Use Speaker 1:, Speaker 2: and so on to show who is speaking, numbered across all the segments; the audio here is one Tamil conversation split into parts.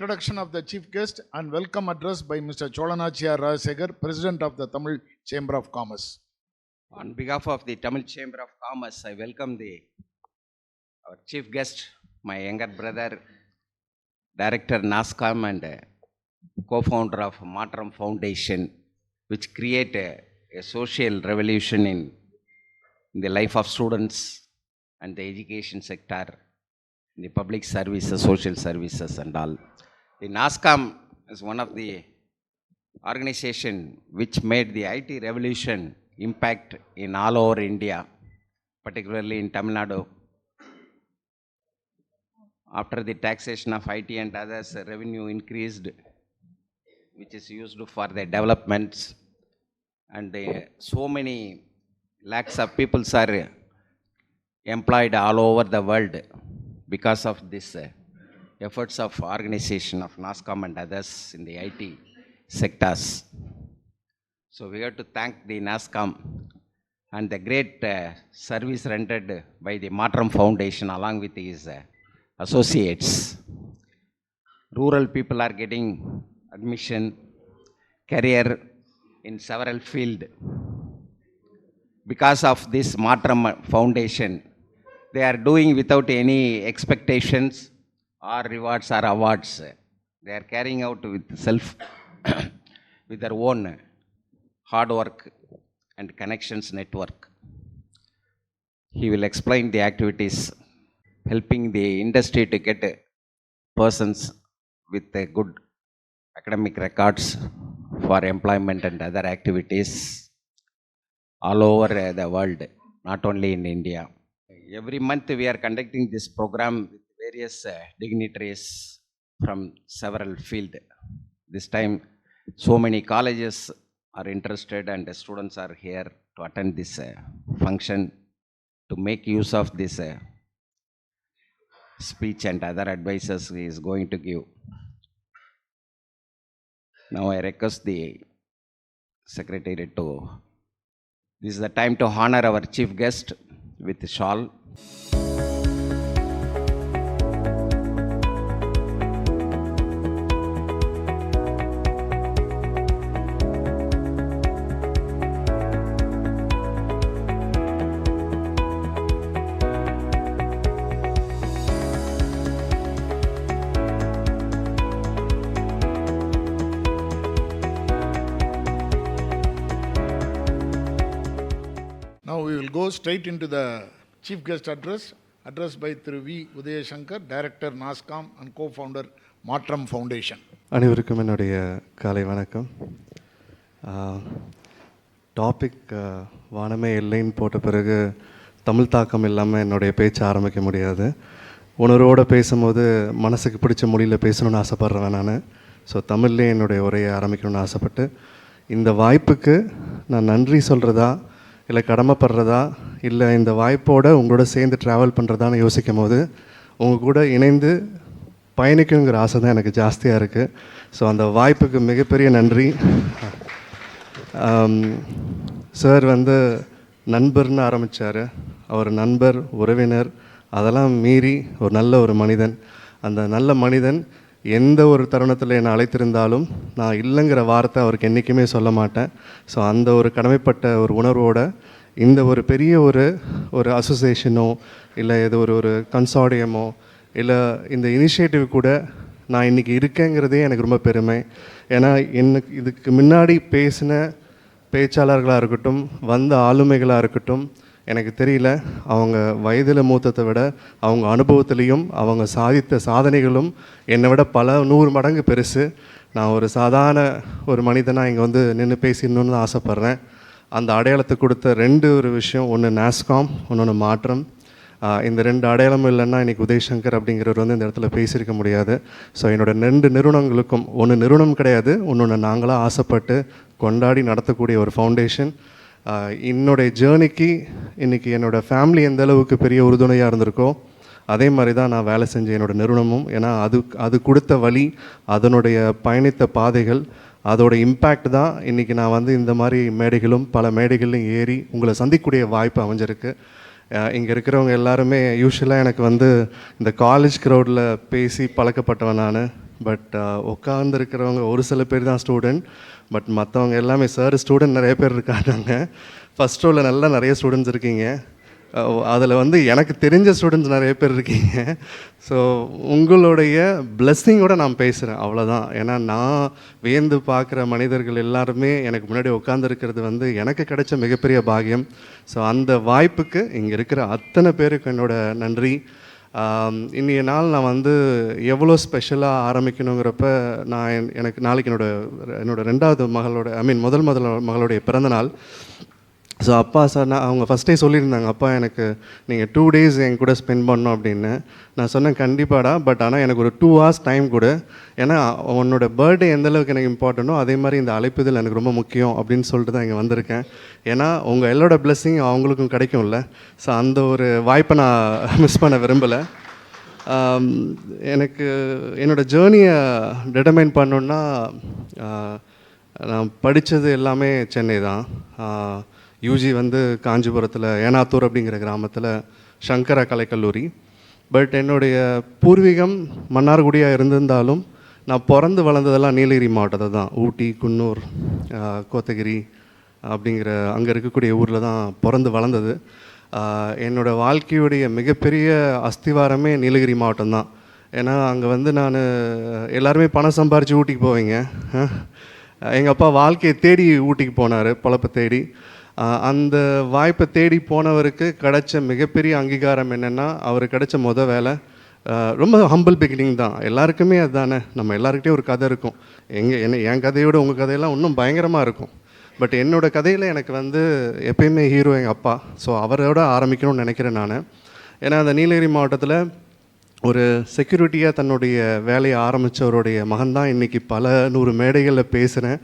Speaker 1: introduction of the chief guest and welcome address by Mr. Cholanachiyar Rajasekhar, President of the Tamil Chamber of Commerce.
Speaker 2: On behalf of the Tamil Chamber of Commerce, I welcome our chief guest, my younger brother, Director NASCOM and co-founder of Matram Foundation, which create a social revolution in the life of students and the education sector, the public services, social services and all. The NASCOM is one of the organization which made the IT revolution impact in all over India, particularly in Tamil Nadu. After the taxation of IT and others, revenue increased, which is used for the developments, and so many lakhs of people are employed all over the world because of this efforts of organization of NASCOM and others in the IT sectors. So we have to thank the NASCOM and the great service rendered by the Matram Foundation along with his associates. Rural people are getting admission, career in several fields. Because of this Matram Foundation, they are doing without any expectations or rewards or awards. They are carrying out with with their own hard work and connections network. He will explain the activities helping the industry to get persons with good academic records for employment and other activities all over the world, not only in India. Every month we are conducting this program with various dignitaries from several fields. This time so many colleges are interested and the students are here to attend this function to make use of this speech and other advices he is going to give. Now I request the secretary to, this is the time to honor our chief guest with the shawl.
Speaker 1: Now we will go straight into the chief guest address, addressed by Thiru V. Udayashankar, Director NASCOM and co-founder Matram Foundation.
Speaker 3: அனைவருக்கும் என்னுடைய காலை வணக்கம். டாபிக் வானமே இல்லைன்னு போட்ட பிறகு தமிழ் தாக்கம் இல்லாமல் என்னுடைய பேச்சை ஆரம்பிக்க முடியாது. உணர்வோடு பேசும்போது மனசுக்கு பிடிச்ச மொழியில் பேசணுன்னு ஆசைப்பட்றேன் நான். ஸோ தமிழ்லேயே என்னுடைய உரையை ஆரம்பிக்கணும்னு ஆசைப்பட்டு இந்த வாய்ப்புக்கு நான் நன்றி சொல்கிறதா இல்லை கடமைப்படுறதா இல்லை இந்த வாய்ப்போடு உங்களோட சேர்ந்து ட்ராவல் பண்ணுறதான்னு யோசிக்கும் போது உங்கள் கூட இணைந்து பயணிக்குங்கிற ஆசை தான் எனக்கு ஜாஸ்தியாக இருக்குது. ஸோ அந்த வாய்ப்புக்கு மிகப்பெரிய நன்றி. சார் நண்பர்னு ஆரம்பித்தார். அவர் நண்பர், உறவினர், அதெல்லாம் மீறி ஒரு நல்ல ஒரு மனிதன். அந்த நல்ல மனிதன் எந்த ஒரு தருணத்தில் என்னை அழைத்திருந்தாலும் நான் இல்லைங்கிற வார்த்தை அவருக்கு என்றைக்குமே சொல்ல மாட்டேன். ஸோ அந்த ஒரு கடமைப்பட்ட ஒரு உணர்வோடு இந்த ஒரு பெரிய ஒரு அசோசியேஷனோ இல்லை இது ஒரு கன்சார்டியமோ இல்லை இந்த இனிஷியேட்டிவ் கூட நான் இன்றைக்கி இருக்கேங்கிறதே எனக்கு ரொம்ப பெருமை. ஏன்னா எனக்கு இதுக்கு முன்னாடி பேசின பேச்சாளர்களாக இருக்கட்டும், வந்த ஆளுமைகளாக இருக்கட்டும், எனக்கு தெரியல அவங்க வயதில் மூத்தத்தை விட அவங்க அனுபவத்துலேயும் அவங்க சாதித்த சாதனைகளும் என்னை விட பல 100 மடங்கு பெருசு. நான் ஒரு சாதாரண ஒரு மனிதனாக இங்கே நின்று பேசிடணுன்னு தான் ஆசைப்பட்றேன். அந்த அடையாளத்தை கொடுத்த ஒரு விஷயம், ஒன்று நாஸ்காம், இன்னொன்று மாற்றம். இந்த 2 அடையாளமும் இல்லைன்னா இன்றைக்கி உதயசங்கர் அப்படிங்கிறவர் இந்த இடத்துல பேசியிருக்க முடியாது. ஸோ என்னோடய 2 நிறுவனங்களுக்கும், ஒன்று நிறுவனம் கிடையாது, இன்னொன்று நாங்களாக ஆசைப்பட்டு கொண்டாடி நடத்தக்கூடிய ஒரு ஃபவுண்டேஷன். என்னுடைய ஜேர்னிக்கு இன்றைக்கி என்னோடய ஃபேமிலி எந்த அளவுக்கு பெரிய உறுதுணையாக இருந்திருக்கோ அதே மாதிரி தான் நான் வேலை செஞ்ச என்னோடய நிறுவனமும். ஏன்னா அது கொடுத்த வழி, அதனுடைய பயணித்த பாதைகள், அதோட இம்பேக்ட் தான் இன்றைக்கி நான் இந்த மாதிரி மேடைகளும் பல மேடைகள்லையும் ஏறி உங்களை சந்திக்கக்கூடிய வாய்ப்பு அமைஞ்சிருக்கு. இங்கே இருக்கிறவங்க எல்லாருமே யூஸ்வலாக எனக்கு இந்த காலேஜ் க்ரௌடில் பேசி பழக்கப்பட்டவன் நான். பட் உட்காந்துருக்கிறவங்க ஒரு சில பேர் தான் ஸ்டூடெண்ட். பட் மற்றவங்க எல்லாமே சார் ஸ்டூடெண்ட் நிறைய பேர் இருக்காங்க. ஃபஸ்ட் ரோவில் நல்லா நிறைய ஸ்டூடெண்ட்ஸ் இருக்கீங்க. அதில் வந்து எனக்கு தெரிஞ்ச ஸ்டூடெண்ட்ஸ் நிறைய பேர் இருக்கீங்க. ஸோ உங்களுடைய பிளெஸ்ஸிங்கோட நான் பேசுகிறேன், அவ்வளோதான். ஏன்னா நான் வியந்து பார்க்குற மனிதர்கள் எல்லாருமே எனக்கு முன்னாடி உட்காந்துருக்கிறது வந்து எனக்கு கிடைச்ச மிகப்பெரிய பாக்கியம். ஸோ அந்த வாய்ப்புக்கு இங்கே இருக்கிற அத்தனை பேருக்கு என்னோட நன்றி. இன்றைய நாள் நான் வந்து எவ்வளோ ஸ்பெஷலாக ஆரம்பிக்கணுங்கிறப்ப நான் எனக்கு நாளைக்கு என்னோட ரெண்டாவது மகளோட முதல் மகளுடைய பிறந்தநாள். ஸோ அப்பா சார் அவங்க ஃபஸ்ட்டே சொல்லியிருந்தாங்க, அப்பா எனக்கு நீங்கள் 2 days என் கூட ஸ்பெண்ட் பண்ணோம் அப்படின்னு. நான் சொன்னேன் கண்டிப்பாடா, பட் ஆனால் எனக்கு ஒரு 2 hours டைம் கொடு. ஏன்னா உன்னோட பர்த்டே எந்தளவுக்கு எனக்கு இம்பார்ட்டண்ட்டோ அதே மாதிரி இந்த அழைப்புதல் எனக்கு ரொம்ப முக்கியம் அப்படின்னு சொல்லிட்டு தான் இங்கே வந்திருக்கேன். ஏன்னா உங்கள் எல்லோட பிளெஸ்ஸிங் அவங்களுக்கும் கிடைக்கும்ல. ஸோ அந்த ஒரு வாய்ப்பை நான் மிஸ் பண்ண விரும்பலை. எனக்கு என்னோடய ஜேர்னியை டிட்டர்மைன் பண்ணணுன்னா நான் படித்தது எல்லாமே சென்னை தான். யூஜி வந்து காஞ்சிபுரத்தில் ஏனாத்தூர் அப்படிங்கிற கிராமத்தில் சங்கரா கலைக்கல்லூரி. பட் என்னுடைய பூர்வீகம் மன்னார்குடியாக இருந்திருந்தாலும் நான் பிறந்து வளர்ந்ததெல்லாம் நீலகிரி மாவட்டத்தை தான். ஊட்டி, குன்னூர், கோத்தகிரி அப்படிங்கிற அங்கே இருக்கக்கூடிய ஊரில் தான் பிறந்து வளர்ந்தது. என்னோடய வாழ்க்கையுடைய மிகப்பெரிய அஸ்திவாரமே நீலகிரி மாவட்டம் தான். ஏன்னா அங்கே வந்து நான் எல்லாருமே பணம் சம்பாரித்து ஊட்டிக்கு போவீங்க. எங்கள் அப்பா வாழ்க்கையை தேடி ஊட்டிக்கு போனார், பொழப்பை தேடி. அந்த வாய்ப்பை தேடி போனவருக்கு கிடைச்ச மிகப்பெரிய அங்கீகாரம் என்னென்னா, அவருக்கு கிடைச்ச வேலை ரொம்ப ஹம்பிள் பிகினிங் தான். எல்லாருக்குமே அதுதானே. நம்ம எல்லாருக்கிட்டே ஒரு கதை இருக்கும். என் கதையோட உங்கள் கதையெல்லாம் இன்னும் பயங்கரமாக இருக்கும். பட் என்னோடய கதையில் எனக்கு வந்து எப்பயுமே ஹீரோ எங்கள் அப்பா. ஸோ அவரோட ஆரம்பிக்கணும்னு நினைக்கிறேன் நான். ஏன்னா அந்த நீலகிரி மாவட்டத்தில் ஒரு செக்யூரிட்டியாக தன்னுடைய வேலையை ஆரம்பித்தவருடைய மகன்தான் இன்றைக்கி பல 100 மேடைகளில் பேசுகிறேன்.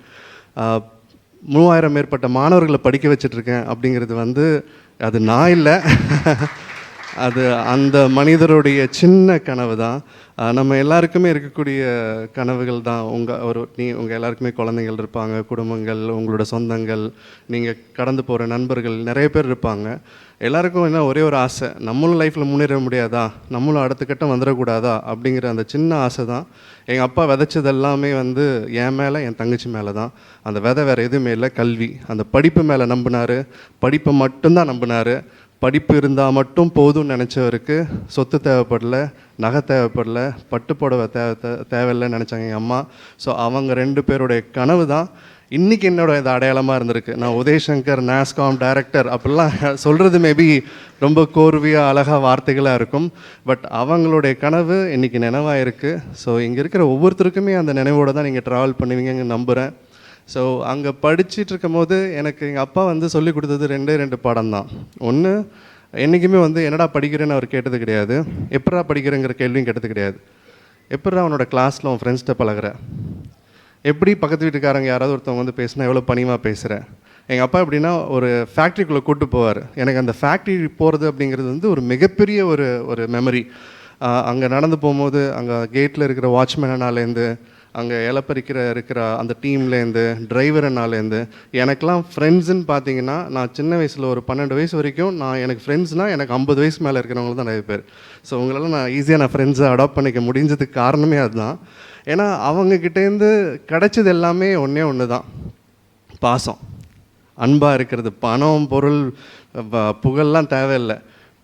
Speaker 3: 3000 மேற்பட்ட மாணவர்களை படிக்க வச்சிட்ருக்கேன் அப்படிங்கிறது வந்து அது நான் இல்லை, அது அந்த மனிதருடைய சின்ன கனவு தான். நம்ம எல்லாருக்குமே இருக்கக்கூடிய கனவுகள் தான். உங்கள் எல்லாருக்குமே குழந்தைகள் இருப்பாங்க, குடும்பங்கள், உங்களோட சொந்தங்கள், நீங்கள் கடந்து போகிற நண்பர்கள் நிறைய பேர் இருப்பாங்க. எல்லாருக்கும் என்ன ஒரே ஒரு ஆசை, நம்மளும் லைஃப்பில் முன்னேற முடியாதா, நம்மளும் அடுத்த கட்டம் வந்துடக்கூடாதா அப்படிங்கிற அந்த சின்ன ஆசை தான். எங்கள் அப்பா விதைச்சது எல்லாமே வந்து என் மேலே, என் தங்கச்சி மேலே தான். அந்த விதை வேறு எதுவுமே இல்லை, கல்வி. அந்த படிப்பு மேலே நம்பினார், படிப்பை மட்டும்தான் நம்பினார். படிப்பு இருந்தால் மட்டும் போதும்னு நினச்சவருக்கு சொத்து தேவைப்படல, நகை தேவைப்படல, பட்டு புடவை தேவையில்லைன்னு நினச்சாங்க எங்கள் அம்மா. ஸோ அவங்க 2 பேருடைய கனவு தான் இன்றைக்கி என்னோட இது அடையாளமாக இருந்திருக்கு. நான் உதயசங்கர் நாஸ்காம் டைரக்டர் அப்படிலாம் சொல்கிறது மேபி ரொம்ப கோர்வையாக அழகாக வார்த்தைகளாக இருக்கும். பட் அவங்களுடைய கனவு இன்றைக்கி நினைவாக இருக்குது. ஸோ இங்கே இருக்கிற ஒவ்வொருத்தருக்குமே அந்த நினைவோடு தான் நீங்கள் ட்ராவல் பண்ணுவீங்கன்னு நம்புகிறேன். ஸோ அங்கே படிச்சுட்டு இருக்கும் போது எனக்கு எங்கள் அப்பா வந்து சொல்லி கொடுத்தது 2 பாடம் தான். ஒன்று, என்றைக்குமே வந்து என்னடா படிக்கிறேன்னு அவர் கேட்டது கிடையாது. எப்படா படிக்கிறேங்கிற கேள்வியும் கேட்டது கிடையாது. எப்படா அவனோட கிளாஸில் அவன் ஃப்ரெண்ட்ஸ்கிட்ட பழகிற, எப்படி பக்கத்து வீட்டுக்காரங்க யாராவது ஒருத்தவங்க வந்து பேசினா எவ்வளோ பணிமாக பேசுகிறேன். எங்கள் அப்பா எப்படின்னா ஒரு ஃபேக்ட்ரிக்குள்ளே கூப்பிட்டு போவார். எனக்கு அந்த ஃபேக்ட்ரி போகிறது அப்படிங்கிறது வந்து ஒரு மிகப்பெரிய ஒரு மெமரி. அங்கே நடந்து போகும்போது அங்கே கேட்டில் இருக்கிற வாட்ச்மேனாலேருந்து, அங்கே இருக்கிற அந்த டீம்லேருந்து, டிரைவர்னாலேருந்து, எனக்கெலாம் ஃப்ரெண்ட்ஸுன்னு பார்த்தீங்கன்னா நான் சின்ன வயசில் ஒரு 12 வயசு வரைக்கும் எனக்கு ஃப்ரெண்ட்ஸ்னால் எனக்கு 50 வயசு மேலே இருக்கிறவங்க தான் நிறைய பேர். ஸோ உங்களெல்லாம் நான் ஈஸியாக நான் ஃப்ரெண்ட்ஸை அடாப்ட் பண்ணிக்க முடிஞ்சதுக்கு காரணமே அதுதான். ஏன்னா அவங்கக்கிட்டேருந்து கிடைச்சது எல்லாமே ஒன்று தான், பாசம், அன்பாக இருக்கிறது. பணம், பொருள், புகழ்லாம் தேவையில்லை.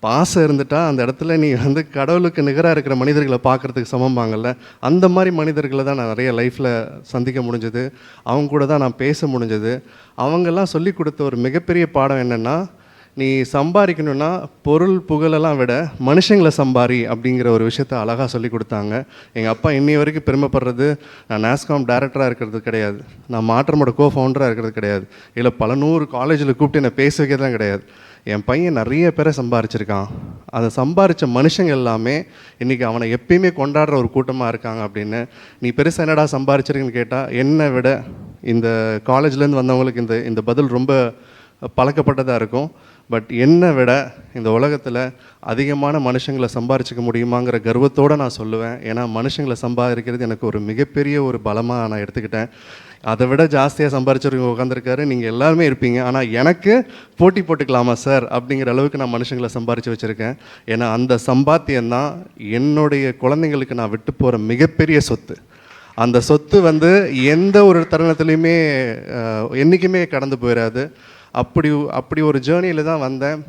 Speaker 3: பாசம் இருந்துட்டால் அந்த இடத்துல நீ வந்து கடவுளுக்கு நிகராக இருக்கிற மனிதர்களை பார்க்குறதுக்கு சமம்பாங்கள்ல, அந்த மாதிரி மனிதர்களை தான் நான் நிறைய லைஃப்பில் சந்திக்க முடிஞ்சது. அவங்க கூட தான் நான் பேச முடிஞ்சது. அவங்கெல்லாம் சொல்லி கொடுத்த ஒரு மிகப்பெரிய பாடம் என்னென்னா, நீ சம்பாதிக்கணுன்னா பொருள் புகழெல்லாம் விட மனுஷங்களை சம்பாரி அப்படிங்கிற ஒரு விஷயத்த அழகாக சொல்லி கொடுத்தாங்க. எங்கள் அப்பா இன்னி வரைக்கும் பெருமைப்படுறது, நான் நாஸ்காம் டைரக்டராக இருக்கிறது கிடையாது, நான் மாற்றமோட ஃபவுண்டராக இருக்கிறது கிடையாது, இல்லை பல 100 காலேஜில் கூப்பிட்டு என்னை பேச வைக்கிறதுலாம் கிடையாது. என் பையன் நிறைய பேரை சம்பாரிச்சிருக்கான். அதை சம்பாரித்த மனுஷங்க எல்லாமே இன்றைக்கி அவனை எப்பயுமே கொண்டாடுற ஒரு கூட்டமாக இருக்காங்க அப்படின்னு. நீ பெருசாக என்னடா சம்பாரிச்சிருக்குன்னு கேட்டால் என்னை விட இந்த காலேஜ்லேருந்து வந்தவங்களுக்கு இந்த பதில் ரொம்ப பழக்கப்பட்டதாக இருக்கும். பட் என்னை விட இந்த உலகத்தில் அதிகமான மனுஷங்களை சம்பாரிச்சிக்க முடியுமாங்கிற கர்வத்தோடு நான் சொல்லுவேன். ஏன்னா மனுஷங்களை சம்பாதிக்கிறது எனக்கு ஒரு மிகப்பெரிய ஒரு பலமாக நான் எடுத்துக்கிட்டேன். அதை விட ஜாஸ்தியாக சம்பாரிச்சவங்க உட்காந்துருக்காரு, நீங்கள் எல்லாருமே இருப்பீங்க. ஆனால் எனக்கு போட்டி போட்டுக்கலாமா சார் அப்படிங்கிற அளவுக்கு நான் மனுஷங்களை சம்பாரித்து வச்சுருக்கேன். ஏன்னா அந்த சம்பாத்தியம்தான் என்னுடைய குழந்தைங்களுக்கு நான் விட்டு போகிற மிகப்பெரிய சொத்து. அந்த சொத்து வந்து எந்த ஒரு தருணத்துலையுமே என்றைக்குமே கடந்து போயிடாது. அப்படி ஒரு ஜேர்னியில் தான் வந்தேன்.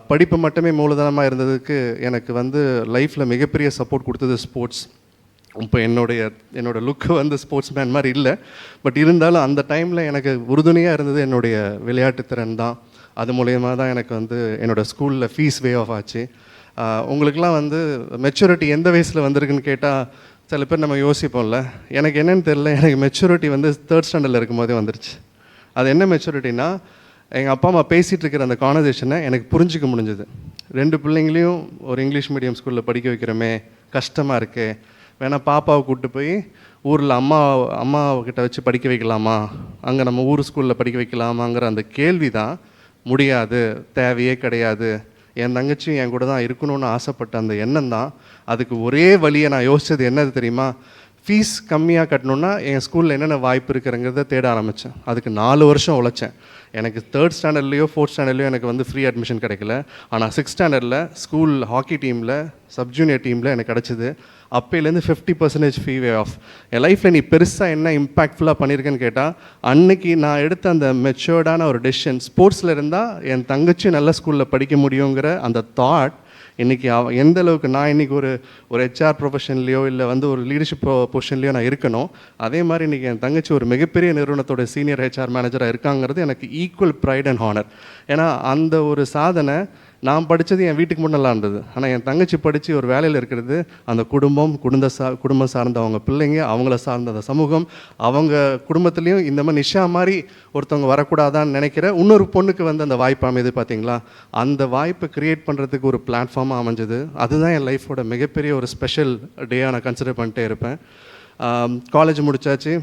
Speaker 3: படிப்பு மட்டுமே மூலதனமாக இருந்ததுக்கு எனக்கு வந்து லைஃப்பில் மிகப்பெரிய சப்போர்ட் கொடுத்தது ஸ்போர்ட்ஸ். இப்போ என்னோட லுக்கு வந்து ஸ்போர்ட்ஸ் மேன் மாதிரி இல்லை, பட் இருந்தாலும் அந்த டைமில் எனக்கு உறுதுணையாக இருந்தது என்னுடைய விளையாட்டுத்திறன் தான். அது மூலயமா தான் எனக்கு வந்து என்னோடய ஸ்கூலில் ஃபீஸ் வே ஆஃப் ஆச்சு. உங்களுக்கெலாம் வந்து மெச்சூரிட்டி எந்த வயசில் வந்திருக்குன்னு கேட்டால் சில பேர் நம்ம யோசிப்போம்ல. எனக்கு என்னென்னு தெரில, எனக்கு மெச்சூரிட்டி வந்து 3rd ஸ்டாண்டர்டில் இருக்கும்போதே வந்துருச்சு. அது என்ன மெச்சூரிட்டினா, எங்கள் அப்பா அம்மா பேசிகிட்டு இருக்கிற அந்த கான்வர்சேஷனை எனக்கு புரிஞ்சிக்க முடிஞ்சுது. 2 பிள்ளைங்களையும் ஒரு இங்கிலீஷ் மீடியம் ஸ்கூலில் படிக்க வைக்கிறோமே, கஷ்டமாக இருக்கே, வேணால் பாப்பாவை கூப்பிட்டு போய் ஊரில் அம்மாக்கிட்ட வச்சு படிக்க வைக்கலாமா, அங்கே நம்ம ஊர் ஸ்கூலில் படிக்க வைக்கலாமாங்கிற அந்த கேள்வி தான் முடியாது, தேவையே கிடையாது, என் தங்கச்சியும் என் கூட தான் இருக்கணும்னு ஆசைப்பட்ட அந்த எண்ணம் தான். அதுக்கு ஒரே வழியை நான் யோசித்தது என்னது தெரியுமா, ஃபீஸ் கம்மியாக கட்டணுன்னா என் ஸ்கூலில் என்னென்ன வாய்ப்பு இருக்குறங்கிறத தேட ஆரம்பித்தேன். அதுக்கு 4 வருஷம் உழைச்சேன். எனக்கு 3rd ஸ்டாண்டர்ட்லேயோ 4th ஸ்டாண்டர்ட்லேயோ எனக்கு வந்து ஃப்ரீ அட்மிஷன் கிடைக்கல. ஆனால் 6th ஸ்டாண்டர்டில் ஸ்கூல் ஹாக்கி டீமில் சப் ஜூனியர் டீமில் எனக்கு கிடச்சிது. அப்போலேருந்து 50% ஃபீ வே ஆஃப். என் லைஃப்பில் நீ பெருசாக என்ன இம்பேக்ட்ஃபுல்லாக பண்ணியிருக்கேன்னு கேட்டால், அன்னைக்கு நான் எடுத்த அந்த மெச்சூர்டான ஒரு டெசிஷன், ஸ்போர்ட்ஸில் இருந்தால் என் தங்கச்சி நல்ல ஸ்கூலில் படிக்க முடியுங்கிற அந்த தாட் இன்றைக்கி எந்த அளவுக்கு நான் இன்றைக்கி ஒரு ஹெச்ஆர் ப்ரொஃபஷன்லையோ இல்லை வந்து ஒரு லீடர்ஷிப் பொசிஷன்லையோ நான் இருக்கணும், அதே மாதிரி இன்றைக்கி என் தங்கச்சி ஒரு மிகப்பெரிய நிறுவனத்தோட சீனியர் ஹெச்ஆர் மேனேஜராக இருக்காங்கிறது எனக்கு ஈக்குவல் ப்ரைட் அண்ட் ஹானர். ஏன்னா அந்த ஒரு சாதனை நான் படித்தது என் வீட்டுக்கு முன்னெல்லாம் இருந்தது. ஆனால் என் தங்கச்சி படித்து ஒரு வேலையில் இருக்கிறது அந்த குடும்பம் சார்ந்த அவங்க பிள்ளைங்க, அவங்கள சார்ந்த அந்த சமூகம், அவங்க குடும்பத்துலேயும் இந்த மாதிரி நிஷா மாதிரி ஒருத்தவங்க வரக்கூடாதான்னு நினைக்கிற இன்னொரு பொண்ணுக்கு வந்து அந்த வாய்ப்பு அமைது. பார்த்தீங்களா, அந்த வாய்ப்பை க்ரியேட் பண்ணுறதுக்கு ஒரு பிளாட்ஃபார்மாக அமைஞ்சது. அதுதான் என் லைஃபோட மிகப்பெரிய ஒரு ஸ்பெஷல் டேயாக நான் கன்சிடர் பண்ணிட்டே இருப்பேன். காலேஜ் முடித்தாச்சு,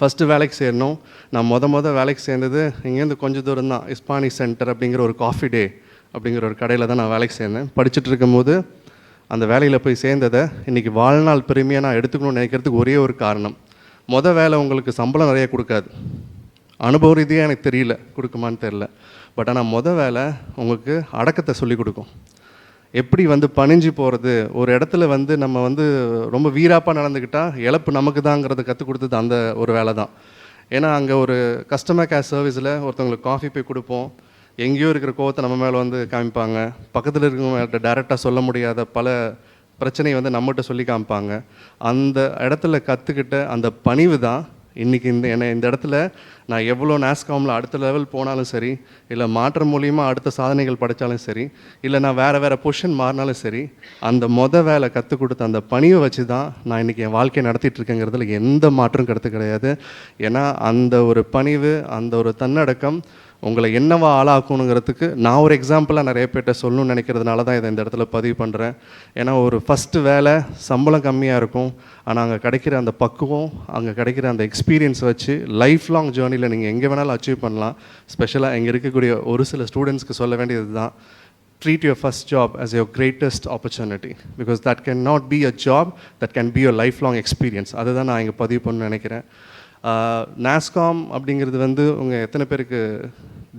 Speaker 3: ஃபஸ்ட்டு வேலைக்கு சேரணும். நான் வேலைக்கு சேர்ந்தது இங்கேருந்து கொஞ்சம் தூரம் தான், இஸ்பானிக் சென்டர் அப்படிங்கிற ஒரு காஃபி டே அப்படிங்கிற ஒரு கடையில் தான் நான் வேலைக்கு சேர்ந்தேன். படிச்சுட்டு இருக்கும்போது அந்த வேலையில் போய் சேர்ந்ததை இன்றைக்கி வாழ்நாள் பெருமையாக நான் எடுத்துக்கணும்னு நினைக்கிறதுக்கு ஒரே ஒரு காரணம், வேலை உங்களுக்கு சம்பளம் நிறைய கொடுக்காது, அனுபவ ரீதியாக எனக்கு தெரியல கொடுக்குமான்னு தெரில, பட் ஆனால் வேலை உங்களுக்கு அடக்கத்தை சொல்லிக் கொடுக்கும். எப்படி வந்து பணிஞ்சு போகிறது, ஒரு இடத்துல வந்து நம்ம வந்து ரொம்ப வீராப்பாக நடந்துக்கிட்டால் இழப்பு நமக்கு தாங்கிறத கற்றுக் கொடுத்தது அந்த ஒரு வேலை தான். ஏன்னா அங்கே ஒரு கஸ்டமர் கேர் சர்வீஸில் ஒருத்தவங்களுக்கு காஃபி போய் கொடுப்போம், எங்கேயோ இருக்கிற கோவத்தை நம்ம மேலே வந்து காமிப்பாங்க, பக்கத்தில் இருக்கிறவங்கள்ட்ட டைரெக்டாக சொல்ல முடியாத பல பிரச்சனையை வந்து நம்மகிட்ட சொல்லி காமிப்பாங்க. அந்த இடத்துல கற்றுக்கிட்ட அந்த பணிவு தான் இன்றைக்கி இந்த இடத்துல நான் எவ்வளோ நாஸ்காமில் அடுத்த லெவல் போனாலும் சரி, இல்லை மாற்றம் மூலியமாக அடுத்த சாதனைகள் படைத்தாலும் சரி, இல்லை நான் வேறு பொசிஷன் மாறினாலும் சரி, அந்த வேலை கற்றுக் கொடுத்த அந்த பணிவை வச்சு தான் நான் இன்றைக்கி என் வாழ்க்கையை நடத்திட்டுருக்கேங்கிறதுல எந்த மாற்றம் கருத்து கிடையாது. ஏன்னா அந்த ஒரு பணிவு, அந்த ஒரு தன்னடக்கம் உங்களை என்னவா ஆளாக்கணுங்கிறதுக்கு நான் ஒரு எக்ஸாம்பிளாக நிறைய பேர்கிட்ட சொல்லணும்னு நினைக்கிறதுனால தான் இதை இந்த இடத்துல பதிவு பண்ணுறேன். ஏன்னா ஒரு ஃபஸ்ட்டு வேலை சம்பளம் கம்மியாக இருக்கும், ஆனால் அங்கே கிடைக்கிற அந்த பக்குவம், அங்கே கிடைக்கிற அந்த எக்ஸ்பீரியன்ஸ் வச்சு லைஃப் லாங் ஜேர்னியில் நீங்கள் எங்கே வேணாலும் அச்சீவ் பண்ணலாம். ஸ்பெஷலாக இங்கே இருக்கக்கூடிய ஒரு சில ஸ்டூடெண்ட்ஸ்க்கு சொல்ல வேண்டியது தான், treat your first job as your greatest opportunity, because that cannot be a job, that can be your lifelong experience. அதுதான் நான் இங்கே பதிவு பண்ணணும்னு நினைக்கிறேன். நாஸ்காம் அப்படிங்கிறது வந்து உங்கள் எத்தனை பேருக்கு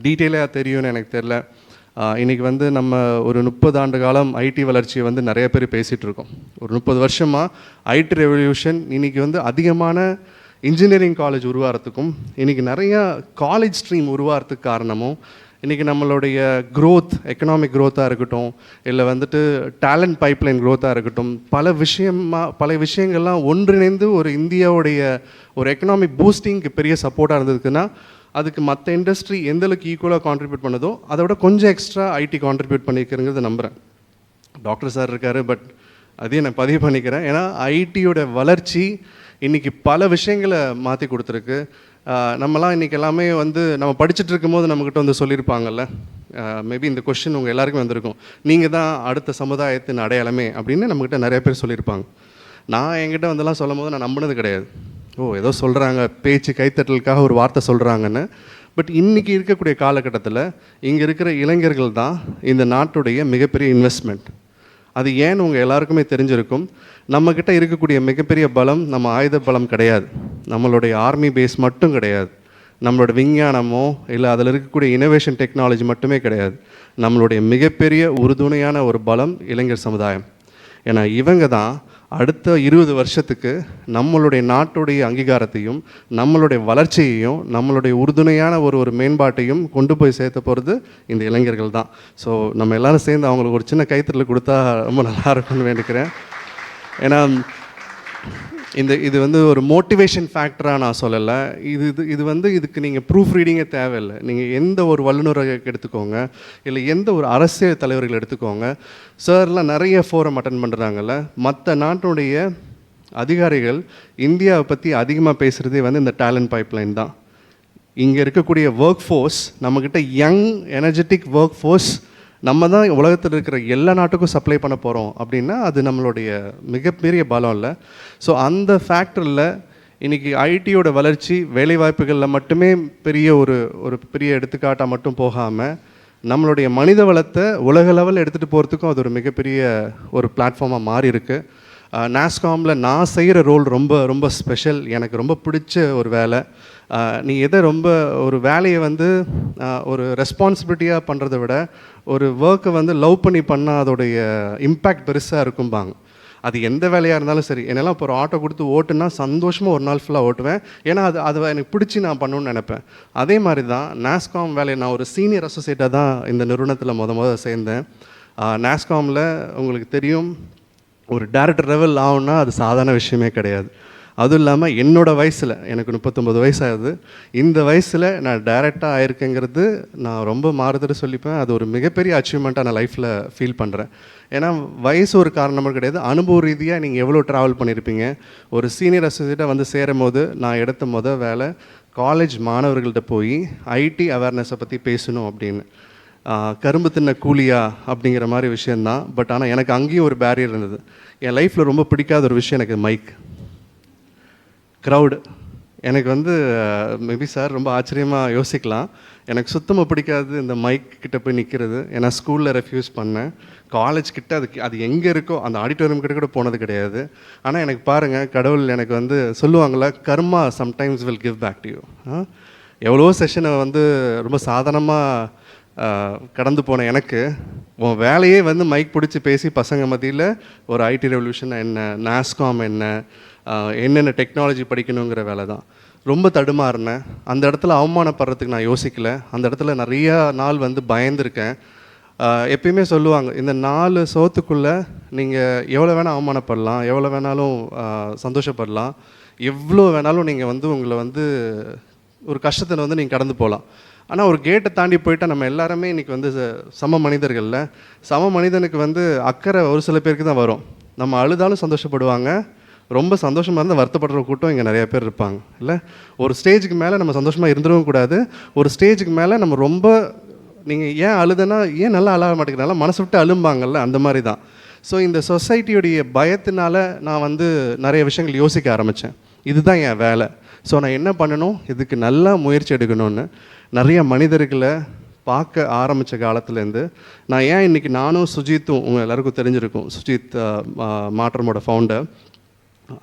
Speaker 3: டீட்டெயிலாக தெரியும்னு எனக்கு தெரில. இன்றைக்கி வந்து நம்ம ஒரு 30 ஆண்டு காலம் ஐடி வளர்ச்சியை வந்து நிறைய பேர் பேசிகிட்டு இருக்கோம். ஒரு 30 வருஷமாக ஐடி ரெவல்யூஷன் இன்றைக்கி வந்து அதிகமான இன்ஜினியரிங் காலேஜ் உருவாகிறதுக்கும், இன்றைக்கி நிறையா காலேஜ் ஸ்ட்ரீம் உருவாகிறதுக்கு காரணமும், இன்றைக்கி நம்மளுடைய க்ரோத், எக்கனாமிக் க்ரோத்தாக இருக்கட்டும், இல்லை வந்துட்டு டேலண்ட் பைப்லைன் க்ரோத்தாக இருக்கட்டும், பல விஷயங்கள்லாம் ஒன்றிணைந்து ஒரு இந்தியாவுடைய ஒரு எக்கனாமிக் பூஸ்டிங்க்கு பெரிய சப்போர்ட்டாக இருந்ததுக்குன்னா, அதுக்கு மற்ற இண்டஸ்ட்ரி எந்தளவுக்கு ஈக்குவலாக கான்ட்ரிபியூட் பண்ணதோ அதை விட கொஞ்சம் எக்ஸ்ட்ரா ஐடி கான்ட்ரிபியூட் பண்ணிக்கிறங்கிறத நம்புகிறேன். டாக்டர் சார் இருக்கார், பட் அதையும் நான் பதிவு பண்ணிக்கிறேன். ஏன்னா ஐடியோட வளர்ச்சி இன்றைக்கி பல விஷயங்களை மாற்றி கொடுத்துருக்கு. நம்மலாம் இன்றைக்கி எல்லாமே வந்து நம்ம படிச்சுட்டு இருக்கும்போது நம்மக்கிட்ட வந்து சொல்லியிருப்பாங்கல்ல, மேபி இந்த கொஸ்டின் உங்கள் எல்லாருக்குமே வந்திருக்கும், நீங்கள் தான் அடுத்த சமுதாயத்தின் அடையாளமே அப்படின்னு நம்மக்கிட்ட நிறைய பேர் சொல்லியிருப்பாங்க. நான் என்கிட்ட வந்தெல்லாம் சொல்லும் போது நான் நம்பினது கிடையாது. ஏதோ சொல்கிறாங்க, பேச்சு கைத்தட்டலுக்காக ஒரு வார்த்தை சொல்கிறாங்கன்னு. பட் இன்றைக்கி இருக்கக்கூடிய காலகட்டத்தில் இங்கே இருக்கிற இளைஞர்கள் தான் இந்த நாட்டுடைய மிகப்பெரிய இன்வெஸ்ட்மெண்ட். அது ஏன்னு உங்கள் எல்லாருக்குமே தெரிஞ்சிருக்கும். நம்மக்கிட்ட இருக்கக்கூடிய மிகப்பெரிய பலம் நம்ம ஆயுத பலம் கிடையாது, நம்மளுடைய ஆர்மி பேஸ் மட்டும் கிடையாது, நம்மளோட விஞ்ஞானமோ இல்லை அதில் இருக்கக்கூடிய இனோவேஷன் டெக்னாலஜி மட்டுமே கிடையாது. நம்மளுடைய மிகப்பெரிய உறுதுணையான ஒரு பலம் இளைஞர் சமுதாயம். ஏன்னா இவங்க தான் அடுத்த 20 வருஷத்துக்கு நம்மளுடைய நாட்டுடைய அங்கீகாரத்தையும் நம்மளுடைய வளர்ச்சியையும் நம்மளுடைய உறுதுணையான ஒரு மேம்பாட்டையும் கொண்டு போய் சேர்த்த போகிறது இந்த இளைஞர்கள் தான். ஸோ நம்ம எல்லாரும் சேர்ந்து அவங்களுக்கு ஒரு சின்ன கைத்தறல் கொடுத்தா ரொம்ப நல்லா இருக்கும்னு வேண்டிக்கிறேன். ஏன்னா இது வந்து ஒரு மோட்டிவேஷன் ஃபேக்டராக நான் சொல்லலை. இதுக்கு நீங்கள் ப்ரூஃப் ரீடிங்கே தேவையில்லை. நீங்கள் எந்த ஒரு வல்லுநரை எடுத்துக்கோங்க, இல்லை எந்த ஒரு அரசியல் தலைவர்கள் எடுத்துக்கோங்க. சார்லாம் நிறைய ஃபோரம் அட்டன் பண்ணுறாங்கல்ல, மற்ற நாட்டுடைய அதிகாரிகள் இந்தியாவை பற்றி அதிகமாக பேசுகிறதே வந்து இந்த டேலண்ட் பைப்லைன் தான். இங்கே இருக்கக்கூடிய ஒர்க் ஃபோர்ஸ், நம்மக்கிட்ட யங் எனர்ஜெட்டிக் ஒர்க் ஃபோர்ஸ் நம்ம தான் உலகத்தில் இருக்கிற எல்லா நாட்டுக்கும் சப்ளை பண்ண போகிறோம் அப்படின்னா அது நம்மளுடைய மிகப்பெரிய பலம் இல்லை. ஸோ அந்த ஃபேக்டரில் இன்றைக்கி ஐடியோட வளர்ச்சி வேலைவாய்ப்புகளில் மட்டுமே ஒரு பெரிய எடுத்துக்காட்டாக மட்டும் போகாமல் நம்மளுடைய மனித வளத்தை உலக லெவலில் எடுத்துகிட்டு போகிறதுக்கும் அது ஒரு மிகப்பெரிய ஒரு பிளாட்ஃபார்மாக மாறி இருக்குது. நாஸ்காமில் நான் செய்கிற ரோல் ரொம்ப ரொம்ப ஸ்பெஷல். எனக்கு ரொம்ப பிடிச்ச ஒரு வேலை. நீ எதை ரொம்ப ஒரு வேலையை வந்து ஒரு ரெஸ்பான்சிபிலிட்டியாக பண்ணுறதை விட ஒரு ஒர்க்கை வந்து லவ் பண்ணி பண்ணால் அதோடைய இம்பேக்ட் பெருசாக இருக்கும்பாங்க. அது எந்த வேலையாக இருந்தாலும் சரி. என்னெல்லாம் இப்போ ஒரு ஆட்டோ கொடுத்து ஓட்டுனா சந்தோஷமாக ஒரு நாள் ஃபுல்லாக ஓட்டுவேன். ஏன்னா அது எனக்கு பிடிச்சி நான் பண்ணணும்னு நினைப்பேன். அதே மாதிரி தான் நாஸ்காம் வேலையை நான் ஒரு சீனியர் அசோசியேட்டாக தான் இந்த நிறுவனத்தில் முதல் சேர்ந்தேன். நாஸ்காமில் உங்களுக்கு தெரியும், ஒரு டைரக்டர் லெவல் ஆகும்னா அது சாதாரண விஷயமே கிடையாது. அதுவும் இல்லாமல் என்னோடய வயசில், எனக்கு 39 வயசாகுது, இந்த வயசில் நான் டைரக்டாக ஆயிருக்கேங்கிறது நான் ரொம்ப மாறுதல் சொல்லிப்பேன். அது ஒரு மிகப்பெரிய அச்சீவ்மெண்ட்டாக நான் லைஃப்பில் ஃபீல் பண்ணுறேன். ஏன்னா வயசு ஒரு காரணமும் கிடையாது, அனுபவ ரீதியாக நீங்கள் எவ்வளோ ட்ராவல் பண்ணியிருப்பீங்க. ஒரு சீனியர் அசோசியேட்டாக வந்து சேரும் போது நான் எடுத்த வேலை காலேஜ் மாணவர்கள்ட்ட போய் ஐடி அவேர்னஸை பற்றி பேசணும் அப்படின்னு. கரும்பு தின்ன கூலியா அப்படிங்கிற மாதிரி விஷயந்தான். பட் ஆனால் எனக்கு அங்கேயும் ஒரு பேரியர் இருந்தது. என் லைஃப்பில் ரொம்ப பிடிக்காத ஒரு விஷயம் எனக்கு மைக், க்ரௌடு. எனக்கு வந்து மேபி சார் ரொம்ப ஆச்சரியமாக யோசிக்கலாம், எனக்கு சுத்தமாக பிடிக்காது இந்த மைக் கிட்ட போய் நிற்கிறது. ஏன்னா ஸ்கூலில் ரெஃப்யூஸ் பண்ணேன், காலேஜ் கிட்ட அது எங்கே இருக்கோ அந்த ஆடிட்டோரியம் கிட்ட கூட போனது கிடையாது. ஆனால் எனக்கு பாருங்கள், கடவுள் எனக்கு வந்து சொல்லுவாங்களா, karma sometimes will give back to you. எவ்வளோ செஷனை வந்து ரொம்ப சாதாரணமாக கடந்து போன எனக்கு உன் வேலையே வந்து மைக் பிடிச்சி பேசி பசங்க மத்தியில் ஒரு ஐடி ரெவல்யூஷன் என்ன, நாஸ்காம் என்ன, என்னென்ன டெக்னாலஜி படிக்கணுங்கிற வேலை தான். ரொம்ப தடுமாறினேன். அந்த இடத்துல அவமானப்படுறதுக்கு நான் யோசிக்கலை. அந்த இடத்துல நிறையா நாள் வந்து பயந்துருக்கேன். எப்பயுமே சொல்லுவாங்க, இந்த 4 சோத்துக்குள்ளே நீங்கள் எவ்வளோ வேணால் அவமானப்படலாம், எவ்வளோ வேணாலும் சந்தோஷப்படலாம், எவ்வளோ வேணாலும் நீங்கள் வந்து உங்களை வந்து ஒரு கஷ்டத்தை வந்து நீங்கள் கடந்து போகலாம். ஆனால் ஒரு கேட்டை தாண்டி போயிட்டால் நம்ம எல்லாருமே இன்றைக்கி வந்து சம மனிதர்களில். சம மனிதனுக்கு வந்து அக்கறை ஒரு சில பேருக்கு தான் வரும். நம்ம அழுதாலும் சந்தோஷப்படுவாங்க, ரொம்ப சந்தோஷமாக இருந்தால் வருத்தப்படுற கூட்டம் இங்கே நிறைய பேர் இருப்பாங்க இல்லை. ஒரு ஸ்டேஜுக்கு மேலே நம்ம சந்தோஷமாக இருந்துடவும் கூடாது. ஒரு ஸ்டேஜுக்கு மேலே நம்ம ரொம்ப, நீங்கள் ஏன் அழுதுன்னா ஏன் நல்லா அழக மாட்டேங்கிறனால மனசு விட்டு அழும்பாங்கல்ல, அந்த மாதிரி தான். ஸோ இந்த சொசைட்டியுடைய பயத்தினால நான் வந்து நிறைய விஷயங்கள் யோசிக்க ஆரம்பித்தேன். இதுதான் என் வேலை. ஸோ நான் என்ன பண்ணணும், இதுக்கு நல்லா முயற்சி எடுக்கணும்னு நிறைய மனிதர்களை பார்க்க ஆரம்பித்த காலத்துலேருந்து நான் ஏன் இன்றைக்கி நானும் சுஜித்தும், உங்கள் எல்லாருக்கும் தெரிஞ்சிருக்கும், சுஜித் மாற்றமோட ஃபவுண்டர்,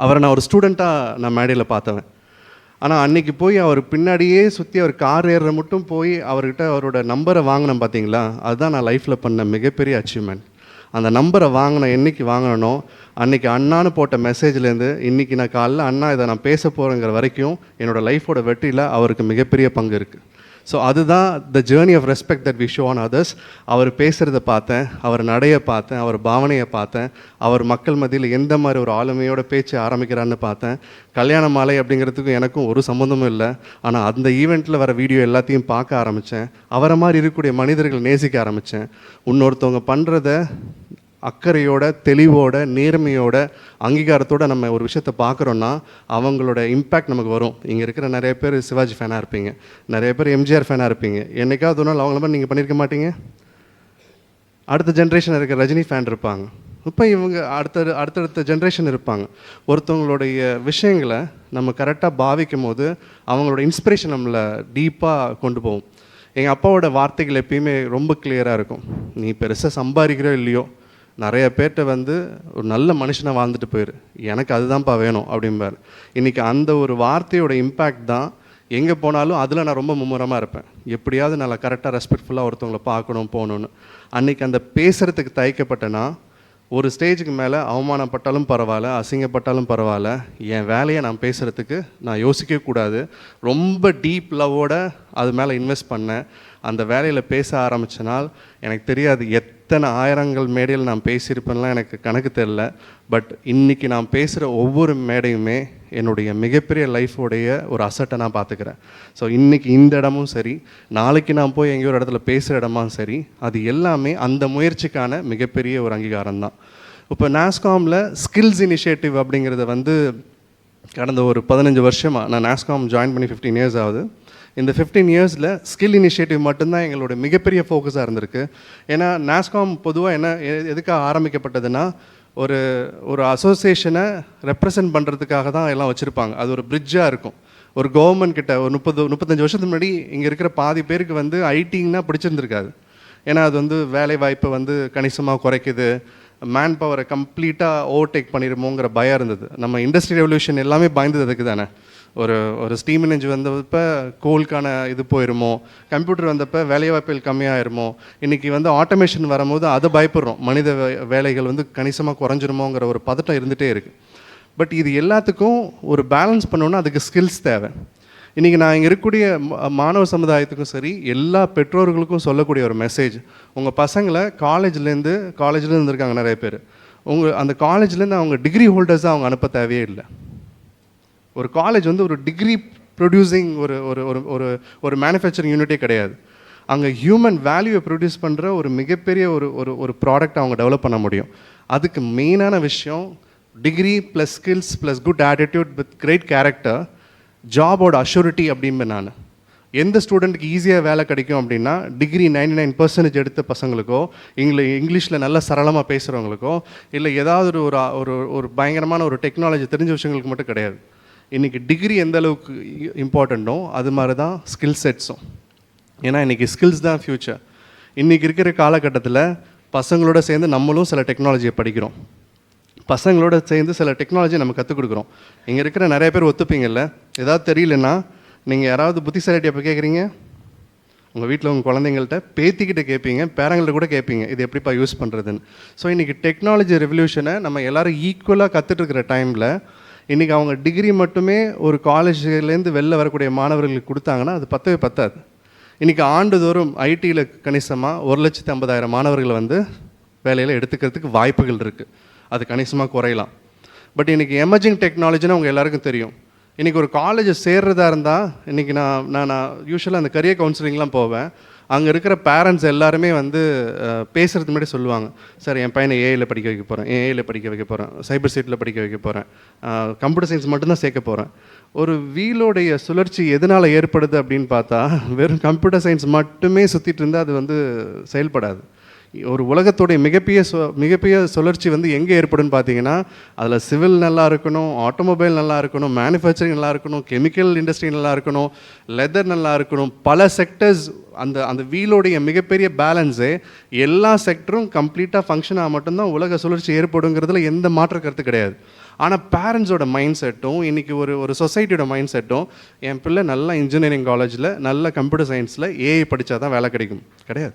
Speaker 3: அவரை நான் ஒரு ஸ்டூடெண்ட்டாக நான் மேடையில் பார்த்தவன். ஆனால் அன்றைக்கி போய் அவர் பின்னாடியே சுற்றி அவர் கார் ஏறுற மட்டும் போய் அவர்கிட்ட அவரோட நம்பரை வாங்கினேன் பார்த்தீங்களா, அதுதான் நான் லைஃப்பில் பண்ண மிகப்பெரிய அச்சீவ்மெண்ட். அந்த நம்பரை வாங்கினேன். என்றைக்கு வாங்கினோ அன்றைக்கி அண்ணான்னு போட்ட மெசேஜ்லேருந்து இன்றைக்கி நான் காலைல அண்ணா இதை நான் பேச போகிறேங்கிற வரைக்கும் என்னோடய லைஃபோட வெற்றியில் அவருக்கு மிகப்பெரிய பங்கு இருக்குது. ஸோ அதுதான் the journey of respect that we show on others. அவர் பேசுகிறத பார்த்தேன், அவர் நடையை பார்த்தேன், அவர் பாவனையை பார்த்தேன், அவர் மக்கள் மத்தியில் எந்த மாதிரி ஒரு ஆளுமையோட பேச்சு ஆரம்பிக்கிறான்னு பார்த்தேன். கல்யாண மாலை அப்படிங்கிறதுக்கும் எனக்கும் ஒரு சம்மந்தமும் இல்லை. ஆனால் அந்த ஈவெண்ட்டில் வர வீடியோ எல்லாத்தையும் பார்க்க ஆரம்பித்தேன். அவரை மாதிரி இருக்கக்கூடிய மனிதர்கள் நேசிக்க ஆரம்பித்தேன். இன்னொருத்தவங்க பண்ணுறத அக்கறையோட, தெளிவோட, நேர்மையோட, அங்கீகாரத்தோடு நம்ம ஒரு விஷயத்தை பார்க்குறோன்னா அவங்களோட இம்பேக்ட் நமக்கு வரும். இங்கே இருக்கிற நிறைய பேர் சிவாஜி ஃபேனாக இருப்பீங்க, நிறைய பேர் எம்ஜிஆர் ஃபேனாக இருப்பீங்க. என்றைக்காவது ஒரு நாள் அவங்கள மாதிரி நீங்கள் பண்ணியிருக்க மாட்டீங்க. அடுத்த ஜென்ரேஷன் இருக்கிற ரஜினி ஃபேன் இருப்பாங்க. இப்போ இவங்க அடுத்தடுத்த ஜென்ரேஷன் இருப்பாங்க. ஒருத்தவங்களுடைய விஷயங்களை நம்ம கரெக்டாக பாவிக்கும் போது அவங்களோட இன்ஸ்பிரேஷன் நம்மளை டீப்பாக கொண்டு போகும். எங்கள் அப்பாவோட வார்த்தைகள் எப்பயுமே ரொம்ப கிளியராக இருக்கும். நீ பெருசாக சம்பாதிக்கிறோ இல்லையோ, நிறைய பேர்கிட்ட வந்து ஒரு நல்ல மனுஷனாக வாழ்ந்துட்டு போயிரு, எனக்கு அதுதான்ப்பா வேணும் அப்படிம்பார். இன்றைக்கி அந்த ஒரு வார்த்தையோட இம்பேக்ட் தான் எங்கே போனாலும் அதில் நான் ரொம்ப மும்முரமாக இருப்பேன். எப்படியாவது நல்லா கரெக்டாக ரெஸ்பெக்ட்ஃபுல்லாக ஒருத்தவங்களை பார்க்கணும், போகணுன்னு. அன்றைக்கி அந்த பேசுகிறதுக்கு தயக்கப்பட்டேன்னா ஒரு ஸ்டேஜுக்கு மேலே அவமானப்பட்டாலும் பரவாயில்ல, அசிங்கப்பட்டாலும் பரவாயில்ல, என் வேலையை நான் பேசுகிறதுக்கு நான் யோசிக்கவே கூடாது. ரொம்ப டீப் லவ்வோட அது மேலே இன்வெஸ்ட் பண்ணேன். அந்த வேலையில் பேச ஆரம்பித்தனால் எனக்கு தெரியாது எத்தனை ஆயிரங்கள் மேடையில் நான் பேசியிருப்பேன்லாம் எனக்கு கணக்கு தெரில. பட் இன்றைக்கி நான் பேசுகிற ஒவ்வொரு மேடையுமே என்னுடைய மிகப்பெரிய லைஃபோடைய ஒரு அசட்டை நான் பார்த்துக்கிறேன். ஸோ இன்றைக்கி இந்த இடமும் சரி, நாளைக்கு நான் போய் எங்கேயோ ஒரு இடத்துல பேசுகிற இடமும் சரி, அது எல்லாமே அந்த முயற்சிக்கான மிகப்பெரிய ஒரு அங்கீகாரம் தான். இப்போ நாஸ்காமில் ஸ்கில்ஸ் இனிஷியேட்டிவ் அப்படிங்கிறத வந்து கடந்த ஒரு 15 வருஷமாக நான் நாஸ்காம் ஜாயின் பண்ணி 15 இயர்ஸ் ஆகுது. இந்த 15 இயர்ஸில் ஸ்கில் இனிஷியேட்டிவ் மட்டும்தான் எங்களோட மிகப்பெரிய ஃபோக்கஸாக இருந்திருக்கு. ஏன்னா நாஸ்காம் பொதுவாக எதுக்காக ஆரம்பிக்கப்பட்டதுன்னா, ஒரு ஒரு அசோசியேஷனை ரெப்ரசன்ட் பண்ணுறதுக்காக தான் எல்லாம் வச்சுருப்பாங்க. அது ஒரு பிரிட்ஜாக இருக்கும். ஒரு கவர்மெண்ட் கிட்ட ஒரு 35 வருஷத்துக்கு முன்னாடி இங்கே இருக்கிற பாதி பேருக்கு வந்து ஐடிங்கன்னா பிடிச்சிருந்துருக்காது. ஏன்னா அது வந்து வேலை வாய்ப்பை வந்து கணிசமாக குறைக்குது, மேன் பவரை கம்ப்ளீட்டாக ஓவர்டேக் பண்ணிடுமோங்கிற பயம் இருந்தது. நம்ம இண்டஸ்ட்ரி ரெவல்யூஷன் எல்லாமே பயந்தது அதுக்கு தானே. ஒரு ஸ்டீம் இன்ஜின் வந்தப்போ கோலுக்கான இது போயிருமோ, கம்ப்யூட்டர் வந்தப்போ வேலைவாய்ப்புகள் கம்மியாயிருமோ, இன்றைக்கி வந்து ஆட்டோமேஷன் வரும்போது அதை பயப்படுறோம், மனித வேலைகள் வந்து கணிசமாக குறைஞ்சிருமோங்கிற ஒரு பதட்டம் இருந்துகிட்டே இருக்குது. பட் இது எல்லாத்துக்கும் ஒரு பேலன்ஸ் பண்ணோன்னா அதுக்கு ஸ்கில்ஸ் தேவை. இன்றைக்கி நான் இங்கே இருக்கக்கூடிய மாணவ சமுதாயத்துக்கும் சரி, எல்லா பெற்றோர்களுக்கும் சொல்லக்கூடிய ஒரு மெசேஜ், உங்கள் பசங்களை காலேஜ்லேருந்து இருந்திருக்காங்க நிறைய பேர், அந்த காலேஜ்லேருந்து அவங்க டிகிரி ஹோல்டர்ஸாக அவங்க அனுப்ப தேவையே இல்லை. ஒரு காலேஜ் வந்து ஒரு டிகிரி ப்ரொடியூசிங் ஒரு ஒரு ஒரு ஒரு மேனுஃபேக்சரிங் யூனிட்டே கிடையாது. அங்கே ஹியூமன் வேல்யூவை ப்ரொடியூஸ் பண்ணுற ஒரு மிகப்பெரிய ஒரு ஒரு ஒரு ப்ராடக்ட் அவங்க டெவலப் பண்ண முடியும். அதுக்கு மெயினான விஷயம் degree plus skills plus good attitude with great character, ஜாபோட அஷூரிட்டி அப்படின்பேன் நான். எந்த ஸ்டூடெண்ட்டுக்கு ஈஸியாக வேலை கிடைக்கும் அப்படின்னா, டிகிரி 99% எடுத்த பசங்களுக்கோ, இங்கிலீஷில் நல்லா சரளமாக பேசுகிறவங்களுக்கோ, இல்லை ஏதாவது ஒரு ஒரு பயங்கரமான ஒரு டெக்னாலஜி தெரிஞ்ச விஷயங்களுக்கு மட்டும் கிடையாது. இன்றைக்கி டிகிரி எந்த அளவுக்கு இம்பார்ட்டண்ட்டோ அது மாதிரி தான் ஸ்கில் செட்ஸும். ஏன்னா இன்றைக்கி ஸ்கில்ஸ் தான் ஃப்யூச்சர். இன்றைக்கி இருக்கிற காலகட்டத்தில் பசங்களோட சேர்ந்து நம்மளும் சில டெக்னாலஜியை படிக்கிறோம், பசங்களோட சேர்ந்து சில டெக்னாலஜியை நம்ம கற்றுக் கொடுக்குறோம். இங்கே இருக்கிற நிறைய பேர் ஒத்துப்பீங்கல்ல, ஏதாவது தெரியலன்னா நீங்கள் யாராவது புத்திசாலிட்டி அப்போ கேட்குறீங்க, உங்கள் வீட்டில் உங்கள் குழந்தைங்கள்ட்ட பேத்திக்கிட்ட கேட்பீங்க, பேரங்கள்ட்ட கூட கேட்பீங்க, இது எப்படிப்பா யூஸ் பண்ணுறதுன்னு. ஸோ இன்றைக்கி டெக்னாலஜி ரெவல்யூஷனை நம்ம எல்லோரும் ஈக்குவலாக கற்றுட்ருக்கிற டைமில் இன்றைக்கி அவங்க டிகிரி மட்டுமே ஒரு காலேஜ்லேருந்து வெளில வரக்கூடிய மாணவர்களுக்கு கொடுத்தாங்கன்னா அது பத்தவே பத்தாது. இன்றைக்கி ஆண்டுதோறும் ஐடியில் கணிசமாக 1,50,000 மாணவர்களை வந்து வேலையில் எடுத்துக்கிறதுக்கு வாய்ப்புகள் இருக்குது. அது கணிசமாக குறையலாம். பட் இன்றைக்கி எமர்ஜிங் டெக்னாலஜின்னு அவங்க எல்லாருக்கும் தெரியும். இன்றைக்கி ஒரு காலேஜை சேர்றதா இருந்தால், இன்றைக்கி நான் யூஸ்வலாக அந்த கரியர் கவுன்சிலிங்லாம் போவேன். அங்கே இருக்கிற பேரண்ட்ஸ் எல்லாருமே வந்து பேசுகிறதுக்கு முன்னாடி சொல்லுவாங்க, சார் என் பையனை ஏஐயில் படிக்க வைக்க போகிறேன், ஏஐயில் படிக்க வைக்க போகிறேன், சைபர் சீட்டில் படிக்க வைக்க போகிறேன், கம்ப்யூட்டர் சயின்ஸ் மட்டும்தான் சேர்க்க போகிறேன். ஒரு வீலோடைய சுழற்சி எதனால் ஏற்படுது அப்படின்னு பார்த்தா, வெறும் கம்ப்யூட்டர் சயின்ஸ் மட்டுமே சுற்றிட்டு இருந்தால் அது வந்து செயல்படாது. ஒரு உலகத்துடைய மிகப்பெரிய சுழற்சி வந்து எங்கே ஏற்படுன்னு பார்த்தீங்கன்னா, அதில் சிவில் நல்லா இருக்கணும், ஆட்டோமொபைல் நல்லா இருக்கணும், மேனுஃபேக்சரிங் நல்லா இருக்கணும், கெமிக்கல் இண்டஸ்ட்ரி நல்லா இருக்கணும், லெதர் நல்லா இருக்கணும், பல செக்டர்ஸ். அந்த வீலோடைய மிகப்பெரிய பேலன்ஸே எல்லா செக்டரும் கம்ப்ளீட்டாக ஃபங்க்ஷன் ஆக மட்டும்தான் உலக சுழற்சி ஏற்படுங்கிறதுல எந்த மாற்று கருத்து கிடையாது. ஆனால் பேரண்ட்ஸோட மைண்ட் செட்டும் இன்றைக்கி ஒரு சொசைட்டியோட மைண்ட் செட்டும், என் பிள்ளை நல்ல இன்ஜினியரிங் காலேஜில் நல்ல கம்ப்யூட்டர் சயின்ஸில் ஏஐ படித்தா தான் வேலை கிடைக்கும், கிடையாது.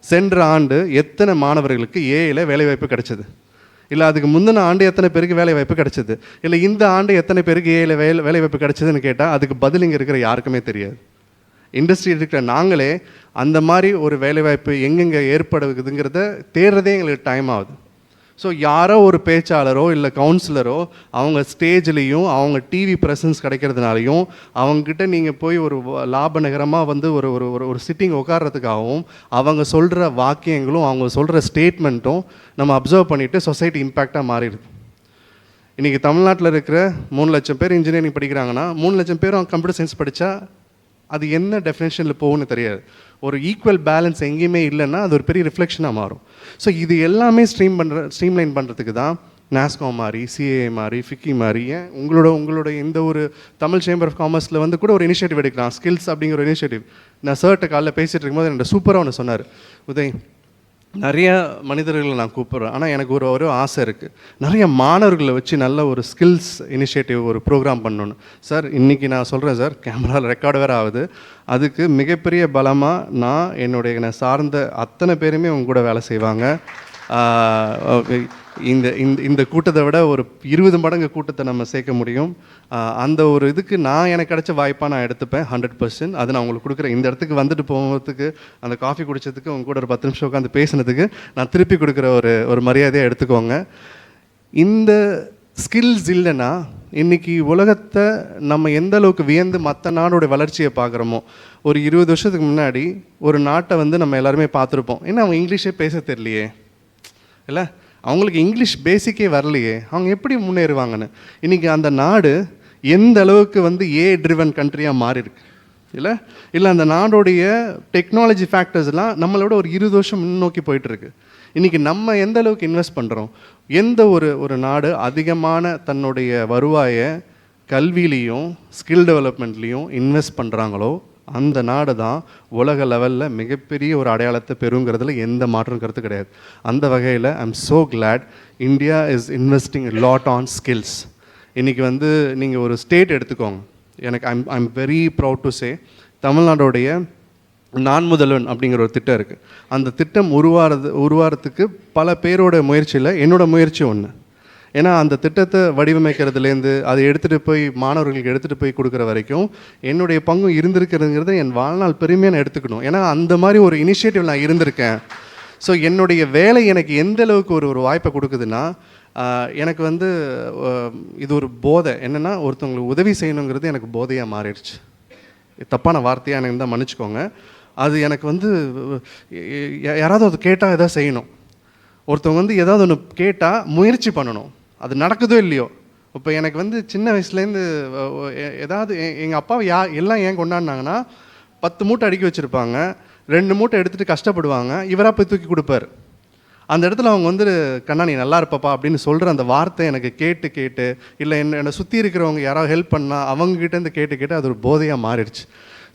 Speaker 3: சென்ற ஆண்டு எத்தனை மாணவர்களுக்கு ஏஐயில் வேலைவாய்ப்பு கிடைச்சது? இல்லை அதுக்கு முந்தின ஆண்டு எத்தனை பேருக்கு வேலைவாய்ப்பு கிடைச்சது? இல்லை இந்த ஆண்டு எத்தனை பேருக்கு ஏஐயில் வேலைவாய்ப்பு கிடைச்சதுன்னு கேட்டால் அதுக்கு பதில் இங்கே இருக்கிற யாருக்குமே தெரியாது. இண்டஸ்ட்ரி இருக்கிற நாங்களே அந்த மாதிரி ஒரு வேலைவாய்ப்பு எங்கெங்கே ஏற்படுதுங்கிறத தேடுறதே எங்களுக்கு டைம் ஆகுது. ஸோ யாரோ ஒரு பேச்சாளரோ இல்லை கவுன்சிலரோ அவங்க ஸ்டேஜ்லேயும் அவங்க டிவி ப்ரெசன்ஸ் கிடைக்கிறதுனாலையும் அவங்கக்கிட்ட நீங்கள் போய் ஒரு லாப நகரமாக வந்து ஒரு ஒரு ஒரு சிட்டிங் உட்கார்றதுக்காகவும் அவங்க சொல்கிற வாக்கியங்களும் அவங்க சொல்கிற ஸ்டேட்மெண்ட்டும் நம்ம அப்சர்வ் பண்ணிவிட்டு சொசைட்டி இம்பேக்டாக மாறிடுது. இன்றைக்கி தமிழ்நாட்டில் இருக்கிற 3 லட்சம் பேர் இன்ஜினியரிங் படிக்கிறாங்கன்னா 3 லட்சம் பேரும் கம்ப்யூட்டர் சயின்ஸ் படித்தா அது என்ன டெஃபினேஷனில் போகும்னு தெரியாது. ஒரு ஈக்குவல் பேலன்ஸ் எங்கேயுமே இல்லைன்னா அது ஒரு பெரிய ரிஃப்ளெக்ஷனாக மாறும். ஸோ இது எல்லாமே ஸ்ட்ரீம்லைன் பண்ணுறதுக்கு தான் நாஸ்காம் மாதிரி, சிஏஏ மாதிரி, ஃபிக்கி மாதிரி, ஏன் உங்களோட இந்த ஒரு தமிழ் சேம்பர் ஆஃப் காமர்ஸில் வந்து கூட ஒரு இனிஷியேட்டிவ் எடுக்கலாம், ஸ்கில்ஸ் அப்படிங்கிற ஒரு இனிஷியேட்டிவ். நான் சார்கிட்ட காலைல பேசிகிட்டு இருக்கும்போது என்னோட சூப்பராக ஒன்று சொன்னார், உதய் நிறைய மனிதர்களை நான் கூப்பிட்றேன், ஆனால் எனக்கு ஒரு ஆசை இருக்குது, நிறைய மாணவர்களை வச்சு நல்ல ஒரு ஸ்கில்ஸ் இனிஷியேட்டிவ் ஒரு ப்ரோக்ராம் பண்ணணும். சார் இன்றைக்கி நான் சொல்கிறேன் சார், கேமராவில் ரெக்கார்டு வேறு ஆகுது, அதுக்கு மிகப்பெரிய பலமாக நான் சார்ந்த அத்தனை பேருமே உங்க கூட வேலை செய்வாங்க. இந்த இந்த இந்த கூட்டத்தை விட ஒரு 20 மடங்கு கூட்டத்தை நம்ம சேர்க்க முடியும். அந்த ஒரு இதுக்கு எனக்கு கிடைச்ச வாய்ப்பாக நான் எடுத்துப்பேன் 100%. அது நான் உங்களுக்கு கொடுக்குறேன். இந்த இடத்துக்கு வந்துட்டு போகிறதுக்கு, அந்த காஃபி குடித்ததுக்கு, உங்க கூட ஒரு 10 நிமிஷம் உட்காந்து பேசுனதுக்கு நான் திருப்பி கொடுக்குற ஒரு மரியாதையாக எடுத்துக்கோங்க. இந்த ஸ்கில்ஸ் இல்லைன்னா இன்றைக்கி உலகத்தை நம்ம எந்த அளவுக்கு வியந்து மற்ற நாடோட வளர்ச்சியை பார்க்குறோமோ, ஒரு 20 வருஷத்துக்கு முன்னாடி ஒரு நாட்டை வந்து நம்ம எல்லாருமே பார்த்துருப்போம். ஏன்னா அவங்க இங்கிலீஷே பேச தெரியலையே, இல்லை அவங்களுக்கு இங்கிலீஷ் பேசிக்கே வரலையே, அவங்க எப்படி முன்னேறுவாங்கன்னு. இன்றைக்கி அந்த நாடு எந்த அளவுக்கு வந்து ட்ரிவன் கண்ட்ரியாக மாறியிருக்கு, இல்லை அந்த நாடோடைய டெக்னாலஜி ஃபேக்டர்ஸ்லாம் நம்மளோட ஒரு 20 வருஷம் முன்னோக்கி போயிட்டுருக்கு. இன்றைக்கி நம்ம எந்த அளவுக்கு இன்வெஸ்ட் பண்ணுறோம். எந்த ஒரு நாடு அதிகமான தன்னுடைய வருவாயை கல்வியிலையும் ஸ்கில் டெவலப்மெண்ட்லேயும் இன்வெஸ்ட் பண்ணுறாங்களோ அந்த நாடு தான் உலக லெவலில் மிகப்பெரிய ஒரு அடையாளத்தை பெறுங்கிறதுல எந்த மாற்றம் கருத்து கிடையாது. அந்த வகையில் I'm so glad India is investing lot on skills. இன்றைக்கி வந்து நீங்கள் ஒரு ஸ்டேட் எடுத்துக்கோங்க. எனக்கு I'm very proud to say தமிழ்நாடோடைய நான் முதல்வன் அப்படிங்கிற ஒரு திட்டம் இருக்குது. அந்த திட்டம் உருவாகிறதுக்கு பல பேரோட முயற்சியில் என்னோடய முயற்சி ஒன்று. ஏன்னா அந்த திட்டத்தை வடிவமைக்கிறதுலேருந்து அதை எடுத்துகிட்டு போய் மாணவர்களுக்கு எடுத்துகிட்டு போய் கொடுக்குற வரைக்கும் என்னுடைய பங்கும் இருந்திருக்கிறதுங்கிறத என் வாழ்நாள் பெருமையாக நான் எடுத்துக்கணும். ஏன்னா அந்த மாதிரி ஒரு இனிஷியேட்டிவ் நான் இருந்திருக்கேன். ஸோ என்னுடைய வேலை எனக்கு எந்த அளவுக்கு ஒரு வாய்ப்பை கொடுக்குதுன்னா, எனக்கு வந்து இது ஒரு போதை. என்னென்னா ஒருத்தவங்களுக்கு உதவி செய்யணுங்கிறது எனக்கு போதையாக மாறிடுச்சு. தப்பான வார்த்தையாக எனக்கு தான் மன்னிச்சுக்கோங்க. அது எனக்கு வந்து யாராவது அது கேட்டால் எதாவது செய்யணும். ஒருத்தவங்க வந்து ஏதாவது ஒன்று கேட்டால் முயற்சி பண்ணணும். அது நடக்குதோ இல்லையோ. இப்போ எனக்கு வந்து சின்ன வயசுலேருந்து ஏதாவது எங்கள் அப்பாவை எல்லாம் ஏன் கொண்டாடினாங்கன்னா, 10 மூட்டை அடுக்கி வச்சுருப்பாங்க, 2 மூட்டை எடுத்துகிட்டு கஷ்டப்படுவாங்க, இவராக போய் தூக்கி கொடுப்பார். அந்த இடத்துல அவங்க வந்து கண்ணா நீ நல்லா இருப்பப்பா அப்படின்னு சொல்கிற அந்த வார்த்தை எனக்கு கேட்டு இல்லை என்னை சுற்றி இருக்கிறவங்க யாராவது ஹெல்ப் பண்ணால் அவங்ககிட்டேருந்து கேட்டு அது ஒரு போதையாக மாறிடுச்சு.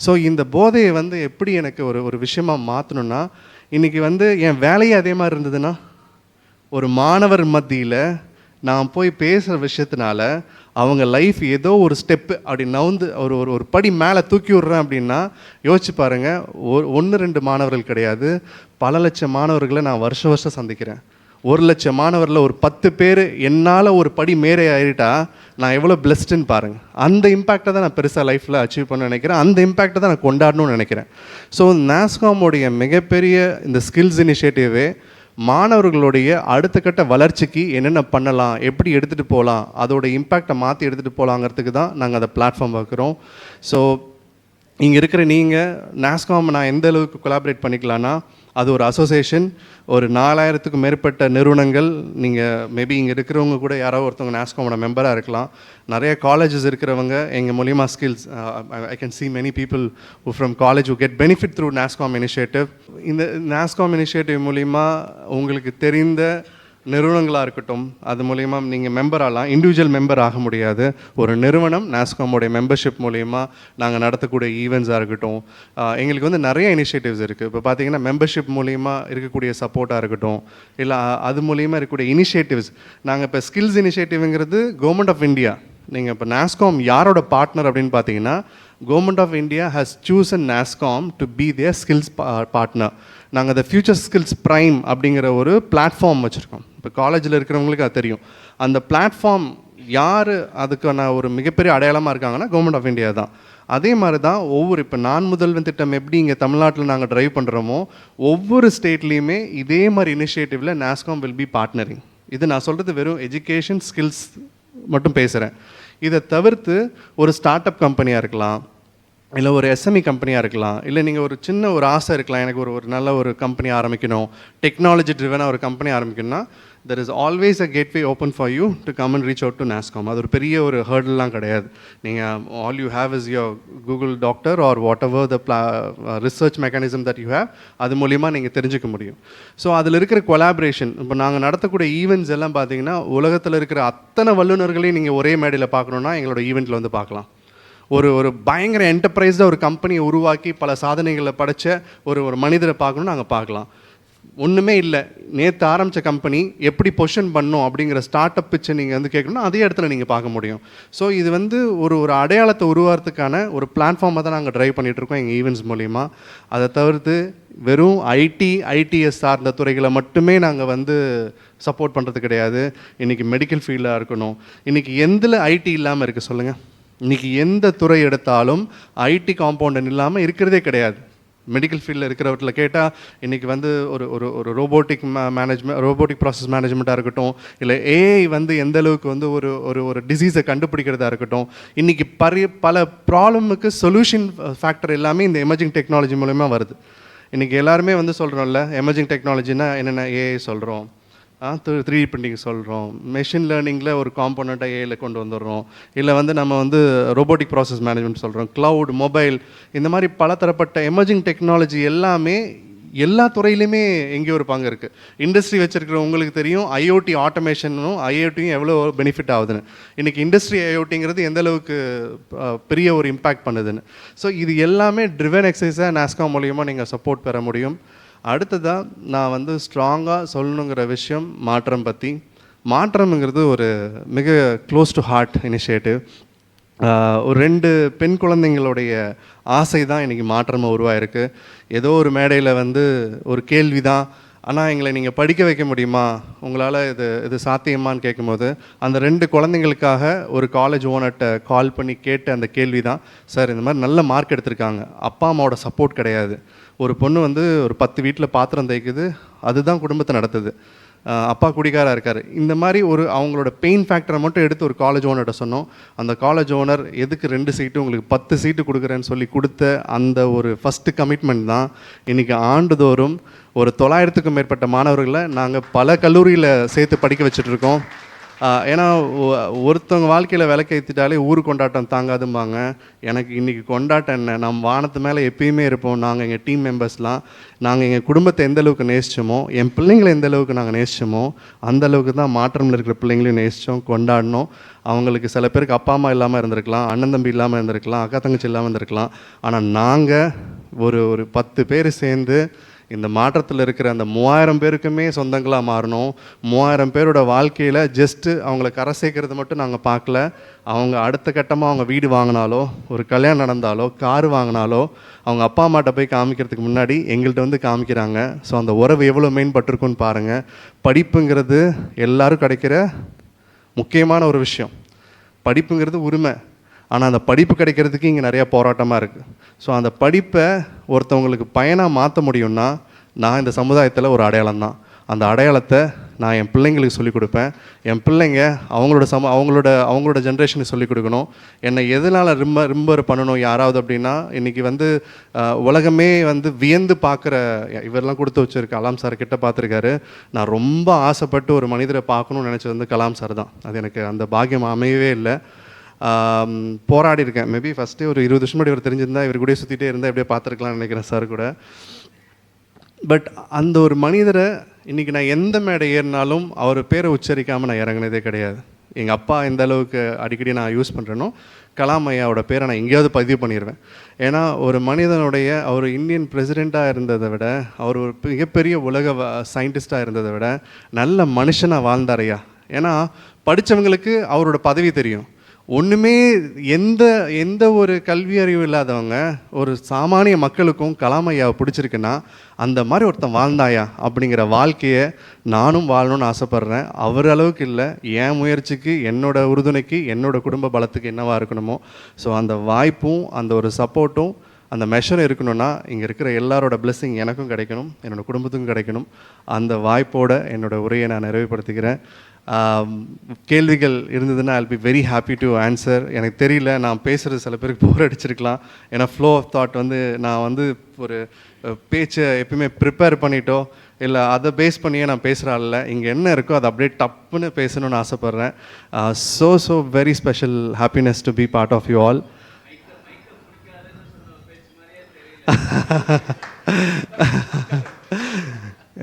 Speaker 3: ஸோ இந்த போதையை வந்து எப்படி எனக்கு ஒரு விஷயமாக மாற்றணுன்னா, இன்றைக்கி வந்து என் வேலையே அதே மாதிரி இருந்ததுன்னா, ஒரு மாணவர் மத்தியில் நான் போய் பேசுகிற விஷயத்தினால அவங்க லைஃப் ஏதோ ஒரு ஸ்டெப்பு அப்படி நவுந்து ஒரு படி மேலே தூக்கி விட்றேன் அப்படின்னா யோசிச்சு பாருங்கள். 1-2 மாணவர்கள் கிடையாது, பல லட்சம் மாணவர்களை நான் வருஷம் சந்திக்கிறேன். 1 லட்சம் மாணவரில் ஒரு 10 பேர் என்னால் ஒரு படி மேலே ஆகிட்டா நான் எவ்வளோ பிளஸ்டுன்னு பாருங்கள். அந்த இம்பேக்டை தான் நான் பெருசாக லைஃப்பில் அச்சீவ் பண்ண நினைக்கிறேன். அந்த இம்பேக்டை தான் நான் கொண்டாடணும்னு நினைக்கிறேன். ஸோ நாஸ்காமோடைய மிகப்பெரிய இந்த ஸ்கில்ஸ் இனிஷியேட்டிவே மாணவர்களுடைய அடுத்த கட்ட வளர்ச்சிக்கு என்னென்ன பண்ணலாம், எப்படி எடுத்துகிட்டு போகலாம், அதோட இம்பேக்டை மாற்றி எடுத்துகிட்டு போகலாங்கிறதுக்கு தான் நாங்கள் அதை பிளாட்ஃபார்ம் வைக்கிறோம். ஸோ இங்கே இருக்கிற நீங்கள் நாஸ்காம் நான் எந்த அளவுக்கு கொலாபரேட் பண்ணிக்கலான்னா, அது ஒரு அசோசியேஷன், ஒரு 4000க்கும் மேற்பட்ட நிறுவனங்கள். நீங்கள் மேபி இங்கே இருக்கிறவங்க கூட யாராவது ஒருத்தவங்க நாஸ்காமோட மெம்பராக இருக்கலாம். நிறைய காலேஜஸ் இருக்கிறவங்க எங்கள் மூலிமா skills I can see many people who from college who get benefit through NASSCOM initiative. இந்த NASSCOM initiative மூலிமா உங்களுக்கு தெரிந்த நிறுவனங்களாக இருக்கட்டும், அது மூலிமா நீங்கள் மெம்பர் ஆகலாம். இண்டிவிஜுவல் மெம்பர் ஆக முடியாது. ஒரு நிறுவனம் நாஸ்காமோடைய மெம்பர்ஷிப் மூலிமா நாங்கள் நடத்தக்கூடிய ஈவெண்ட்ஸாக இருக்கட்டும், எங்களுக்கு வந்து நிறைய இனிஷியேட்டிவ்ஸ் இருக்குது. இப்போ பார்த்தீங்கன்னா மெம்பர்ஷிப் மூலிமா இருக்கக்கூடிய சப்போர்ட்டாக இருக்கட்டும், இல்லை அது மூலிமா இருக்கக்கூடிய இனிஷியேட்டிவ்ஸ். நாங்கள் இப்போ ஸ்கில்ஸ் இனிஷியேட்டிவ்ங்கிறது கவர்மெண்ட் ஆஃப் இந்தியா. நீங்கள் இப்போ நாஸ்காம் யாரோட பார்ட்னர் அப்படின்னு பார்த்தீங்கன்னா, government of India has chosen NASSCOM to be their skills partner. நாங்கள் அந்த ஃபியூச்சர் ஸ்கில்ஸ் ப்ரைம் அப்படிங்கிற ஒரு பிளாட்ஃபார்ம் வச்சுருக்கோம். இப்போ காலேஜில் இருக்கிறவங்களுக்கு அது தெரியும். அந்த பிளாட்ஃபார்ம் யார் அதுக்கான ஒரு மிகப்பெரிய அடையாளமாக இருக்காங்கன்னா கவர்மெண்ட் ஆஃப் இந்தியா தான். அதே மாதிரி தான் இப்போ நான் முதல்வன் திட்டம் எப்படி இங்கே தமிழ்நாட்டில் நாங்கள் ட்ரைவ் பண்ணுறோமோ, ஒவ்வொரு ஸ்டேட்லேயுமே இதே மாதிரி இனிஷியேட்டிவில் நாஸ்காம் வில் பி பார்ட்னரிங். இது நான் சொல்கிறது வெறும் எஜுகேஷன் ஸ்கில்ஸ் மட்டும் பேசுகிறேன். இதை தவிர்த்து ஒரு ஸ்டார்ட் அப் கம்பெனியாக இருக்கலாம், இல்லை ஒரு எஸ்எம்இ கம்பெனியாக இருக்கலாம், இல்லை நீங்கள் ஒரு சின்ன ஒரு ஆசை இருக்கலாம், எனக்கு ஒரு நல்ல ஒரு கம்பெனி ஆரம்பிக்கணும், டெக்னாலஜி ட்ரிவனாக ஒரு கம்பெனி ஆரம்பிக்கணும்னா, there is always a gateway open for you to come and reach out to NASSCOM. அது ஒரு பெரிய ஒரு ஹர்டல்லாம் கிடையாது. நீங்கள் all you have is your Google doctor or whatever the research mechanism that you have, அது மூலிமா நீங்கள் தெரிஞ்சுக்க முடியும். ஸோ அதில் இருக்கிற கொலாபரேஷன், இப்போ நாங்கள் நடத்தக்கூடிய ஈவெண்ட்ஸ் எல்லாம் பார்த்தீங்கன்னா உலகத்தில் இருக்கிற அத்தனை வல்லுநர்களையும் நீங்கள் ஒரே மேடையில் பார்க்கணுன்னா எங்களோட ஈவெண்ட்டில் வந்து பார்க்கலாம். ஒரு பயங்கர என்டர்பிரைஸாக ஒரு கம்பெனியை உருவாக்கி பல சாதனைகளை படைச்ச ஒரு மனிதரை பார்க்கணும்னு நாங்கள் பார்க்கலாம். ஒன்றுமே இல்லை, நேற்று ஆரம்பித்த கம்பெனி எப்படி பொசிஷன் பண்ணணும் அப்படிங்கிற ஸ்டார்ட் அப் பிச்சை நீங்கள் வந்து கேட்கணும்னா அதே இடத்துல நீங்கள் பார்க்க முடியும். ஸோ இது வந்து ஒரு ஒரு அடையாளத்தை உருவாகிறதுக்கான ஒரு பிளாட்ஃபார்மை தான் நாங்கள் ட்ரைவ் பண்ணிகிட்ருக்கோம் எங்கள் ஈவெண்ட்ஸ் மூலிமா. அதை தவிர்த்து வெறும் ஐடிஎஸ் சார்ந்த துறைகளை மட்டுமே நாங்கள் வந்து சப்போர்ட் பண்ணுறது கிடையாது. இன்றைக்கி மெடிக்கல் ஃபீல்டாக இருக்கணும், இன்றைக்கி எந்தில் ஐடி இல்லாமல் இருக்குது சொல்லுங்கள்? இன்றைக்கி எந்த துறை எடுத்தாலும் ஐடி காம்பவுண்ட் இல்லாமல் இருக்கிறதே கிடையாது. மெடிக்கல் ஃபீல்டில் இருக்கிறவற்றில் கேட்டால் இன்றைக்கி வந்து ஒரு ஒரு ஒரு ரோபோட்டிக் ரோபோட்டிக் ப்ராசஸ் மேனேஜ்மெண்ட்டாக இருக்கட்டும், இல்லை ஏஐ வந்து எந்த அளவுக்கு வந்து ஒரு ஒரு ஒரு டிசீஸை கண்டுபிடிக்கிறதா இருக்கட்டும், இன்றைக்கி பல ப்ராப்ளமுக்கு சொல்யூஷன் ஃபேக்டர் எல்லாமே இந்த எமர்ஜிங் டெக்னாலஜி மூலமா வருது. இன்றைக்கி எல்லாருமே வந்து சொல்கிறோம்ல, எமர்ஜிங் டெக்னாலஜினா என்னென்ன, ஏஐ சொல்கிறோம், 3D பிரிண்டிங் சொல்கிறோம், மெஷின் லேர்னிங்கில் ஒரு காம்போனண்ட்டாக ஏஐல கொண்டு வந்துடுறோம், இல்லை வந்து நம்ம வந்து ரோபோட்டிக் ப்ராசஸ் மேனேஜ்மெண்ட் சொல்கிறோம், க்ளவுட், மொபைல், இந்த மாதிரி பலதரப்பட்ட எமர்ஜிங் டெக்னாலஜி எல்லாமே எல்லா துறையிலையுமே எங்கேயோ ஒரு பங்கு இருக்குது. இண்டஸ்ட்ரி வச்சுருக்கிற உங்களுக்கு தெரியும் ஐஓடி ஆட்டோமேஷனும் ஐஓடியும் எவ்வளோ பெனிஃபிட் ஆகுதுன்னு. இன்றைக்கி இண்டஸ்ட்ரி ஐஓடிங்கிறது எந்த அளவுக்கு பெரிய ஒரு இம்பேக்ட் பண்ணுதுன்னு. ஸோ இது எல்லாமே ட்ரிவன் எக்ஸசைஸாக நாஸ்காம் மூலியமாக நீங்கள் சப்போர்ட் பெற முடியும். அடுத்ததாக நான் வந்து ஸ்ட்ராங்காக சொல்லணுங்கிற விஷயம் மாற்றம் பற்றி. மாற்றம்ங்கிறது ஒரு மிக க்ளோஸ் டு ஹார்ட் இனிஷியேட்டிவ். ஒரு 2 பெண் குழந்தைங்களுடைய ஆசை தான் இன்றைக்கி மாற்றமாக உருவாயிருக்கு. ஏதோ ஒரு மேடையில் வந்து ஒரு கேள்வி தான், ஆனால் எங்களை நீங்கள் படிக்க வைக்க முடியுமா, உங்களால் இது சாத்தியமானு கேட்கும்போது அந்த 2 குழந்தைங்களுக்காக ஒரு காலேஜ் ஓனர்கிட்ட கால் பண்ணி கேட்ட அந்த கேள்வி தான், சார் இந்த மாதிரி நல்ல மார்க் எடுத்திருக்காங்க, அப்பா அம்மாவோட சப்போர்ட் கிடையாது, ஒரு பொண்ணு வந்து ஒரு 10 வீட்டில் பாத்திரம் தேய்க்குது, அதுதான் குடும்பத்தை நடத்துது, அப்பா குடிகாராக இருக்கார். இந்த மாதிரி ஒரு அவங்களோட பெயின் ஃபேக்டரை மட்டும் எடுத்து ஒரு காலேஜ் ஓனர்கிட்ட சொன்னோம். அந்த காலேஜ் ஓனர் எதுக்கு 2 சீட்டு உங்களுக்கு 10 சீட்டு கொடுக்குறேன்னு சொல்லி கொடுத்த அந்த ஒரு ஃபஸ்ட்டு கமிட்மெண்ட் தான் இன்றைக்கி ஆண்டுதோறும் ஒரு 900க்கும் மேற்பட்ட மாணவர்களை நாங்கள் பல கல்லூரியில் சேர்த்து படிக்க வச்சுட்ருக்கோம். ஏன்னா ஒருத்தவங்க வாழ்க்கையில் விளக்கேற்றிட்டாலே ஊர் கொண்டாட்டம் தாங்காதும்பாங்க. எனக்கு இன்றைக்கி கொண்டாட்டம் என்ன, நம்ம வானத்து மேலே எப்பயுமே இருப்போம். நாங்கள் எங்கள் டீம் மெம்பர்ஸ்லாம் நாங்கள் எங்கள் குடும்பத்தை எந்த அளவுக்கு நேசிச்சோமோ, என் பிள்ளைங்களை எந்த அளவுக்கு நாங்கள் நேசிச்சோமோ அந்த அளவுக்கு தான் மாற்றமில் இருக்கிற பிள்ளைங்களையும் நேசித்தோம், கொண்டாடினோம். அவங்களுக்கு சில பேருக்கு அப்பா அம்மா இல்லாமல் இருந்திருக்கலாம், அண்ணன் தம்பி இல்லாமல் இருந்திருக்கலாம், அக்கா தங்கச்சி இல்லாமல் இருந்திருக்கலாம். ஆனால் நாங்கள் ஒரு 10 பேர் சேர்ந்து இந்த மாற்றத்தில் இருக்கிற அந்த 3000 பேருக்குமே சொந்தங்களாக மாறணும். 3000 பேரோட வாழ்க்கையில் ஜஸ்ட்டு அவங்கள கரை சேர்க்கறது மட்டும் நாங்கள் பார்க்கல. அவங்க அடுத்த கட்டமாக அவங்க வீடு வாங்கினாலோ, ஒரு கல்யாணம் நடந்தாலோ, கார் வாங்கினாலோ, அவங்க அப்பா அம்மாட்ட போய் காமிக்கிறதுக்கு முன்னாடி எங்கள்கிட்ட வந்து காமிக்கிறாங்க. ஸோ அந்த உறவு எவ்வளோ மேம்பட்டிருக்குன்னு பாருங்கள். படிப்புங்கிறது எல்லோரும் கிடைக்கிற முக்கியமான ஒரு விஷயம். படிப்புங்கிறது உரிமை. ஆனால் அந்த படிப்பு கிடைக்கிறதுக்கு இங்கே நிறையா போராட்டமாக இருக்குது. ஸோ அந்த படிப்பை ஒருத்தவங்களுக்கு பயனாக மாற்ற முடியும்னா நான் இந்த சமுதாயத்தில் ஒரு அடையாளம் தான். அந்த அடையாளத்தை நான் என் பிள்ளைங்களுக்கு சொல்லிக் கொடுப்பேன். என் பிள்ளைங்க அவங்களோட ஜென்ரேஷனுக்கு சொல்லிக் கொடுக்கணும். என்னை எதனால் ரிம்பர் பண்ணணும் யாராவது அப்படின்னா, இன்றைக்கி வந்து உலகமே வந்து வியந்து பார்க்குற, இவரெல்லாம் கொடுத்து வச்சுருக்கு கலாம் சார் கிட்ட பார்த்துருக்காரு. நான் ரொம்ப ஆசைப்பட்டு ஒரு மனிதரை பார்க்கணும்னு நினச்சது வந்து கலாம் சார் தான். அது எனக்கு அந்த பாக்கியம் அமையவே இல்லை. போராடி இருக்கேன். மேபி ஃபஸ்ட்டு ஒரு 20 வருஷம் முன்னாடி இவர் தெரிஞ்சிருந்தால் இவர் கூட சுற்றிட்டே இருந்தால் எப்படியே பார்த்துருக்கலாம்னு நினைக்கிறேன் சார் கூட. பட் அந்த ஒரு மனிதரை இன்றைக்கி நான் எந்த மேடை ஏறினாலும் அவர் பேரை உச்சரிக்காமல் நான் இறங்கினதே கிடையாது. எங்கள் அப்பா எந்த அளவுக்கு அடிக்கடி நான் யூஸ் பண்ணுறேனோ கலாம் ஐயாவோட பேரை நான் எங்கேயாவது பதிவு பண்ணிடுவேன். ஏன்னா ஒரு மனிதனுடைய அவர் இந்தியன் பிரசிடெண்ட்டாக இருந்ததை விட, அவர் ஒரு மிகப்பெரிய உலக சயின்டிஸ்டாக இருந்ததை விட நல்ல மனுஷனாக வாழ்ந்தார் ஐயா. ஏன்னா படித்தவங்களுக்கு அவரோட பதவி தெரியும். ஒன்றுமே எந்த ஒரு கல்வி அறிவு இல்லாதவங்க ஒரு சாமானிய மக்களுக்கும் கலாம் ஐயாவை பிடிச்சிருக்குன்னா அந்த மாதிரி ஒருத்தன் வாழ்ந்தாயா அப்படிங்கிற வாழ்க்கையை நானும் வாழணும்னு ஆசைப்பட்றேன். அவர் அளவுக்கு இல்லை, என் முயற்சிக்கு, என்னோட உறுதுணைக்கு, என்னோட குடும்ப பலத்துக்கு என்னவா இருக்கணுமோ. ஸோ அந்த வாய்ப்பும் அந்த ஒரு சப்போர்ட்டும் அந்த மெஷர் இருக்கணும்னா இங்கே இருக்கிற எல்லாரோட பிளெஸ்ஸிங் எனக்கும் கிடைக்கணும், என்னோடய குடும்பத்துக்கும் கிடைக்கணும். அந்த வாய்ப்போடு என்னோடய உரையை நான் நிறைவுபடுத்திக்கிறேன். கேள்விகள் இருந்ததுன்னா I'll be very happy to answer. எனக்கு தெரியல, நான் பேசுகிறது சில பேருக்கு போர் அடிச்சிருக்கலாம். ஏன்னா ஃப்ளோ ஆஃப் தாட் வந்து நான் வந்து ஒரு பேச்சை எப்பயுமே ப்ரிப்பேர் பண்ணிட்டோ இல்லை அதை பேஸ் பண்ணியே நான் பேசுகிறாள்ல, இங்கே என்ன இருக்கோ அதை அப்படியே டப்புன்னு பேசணும்னு ஆசைப்பட்றேன். So very special happiness to be part of you all.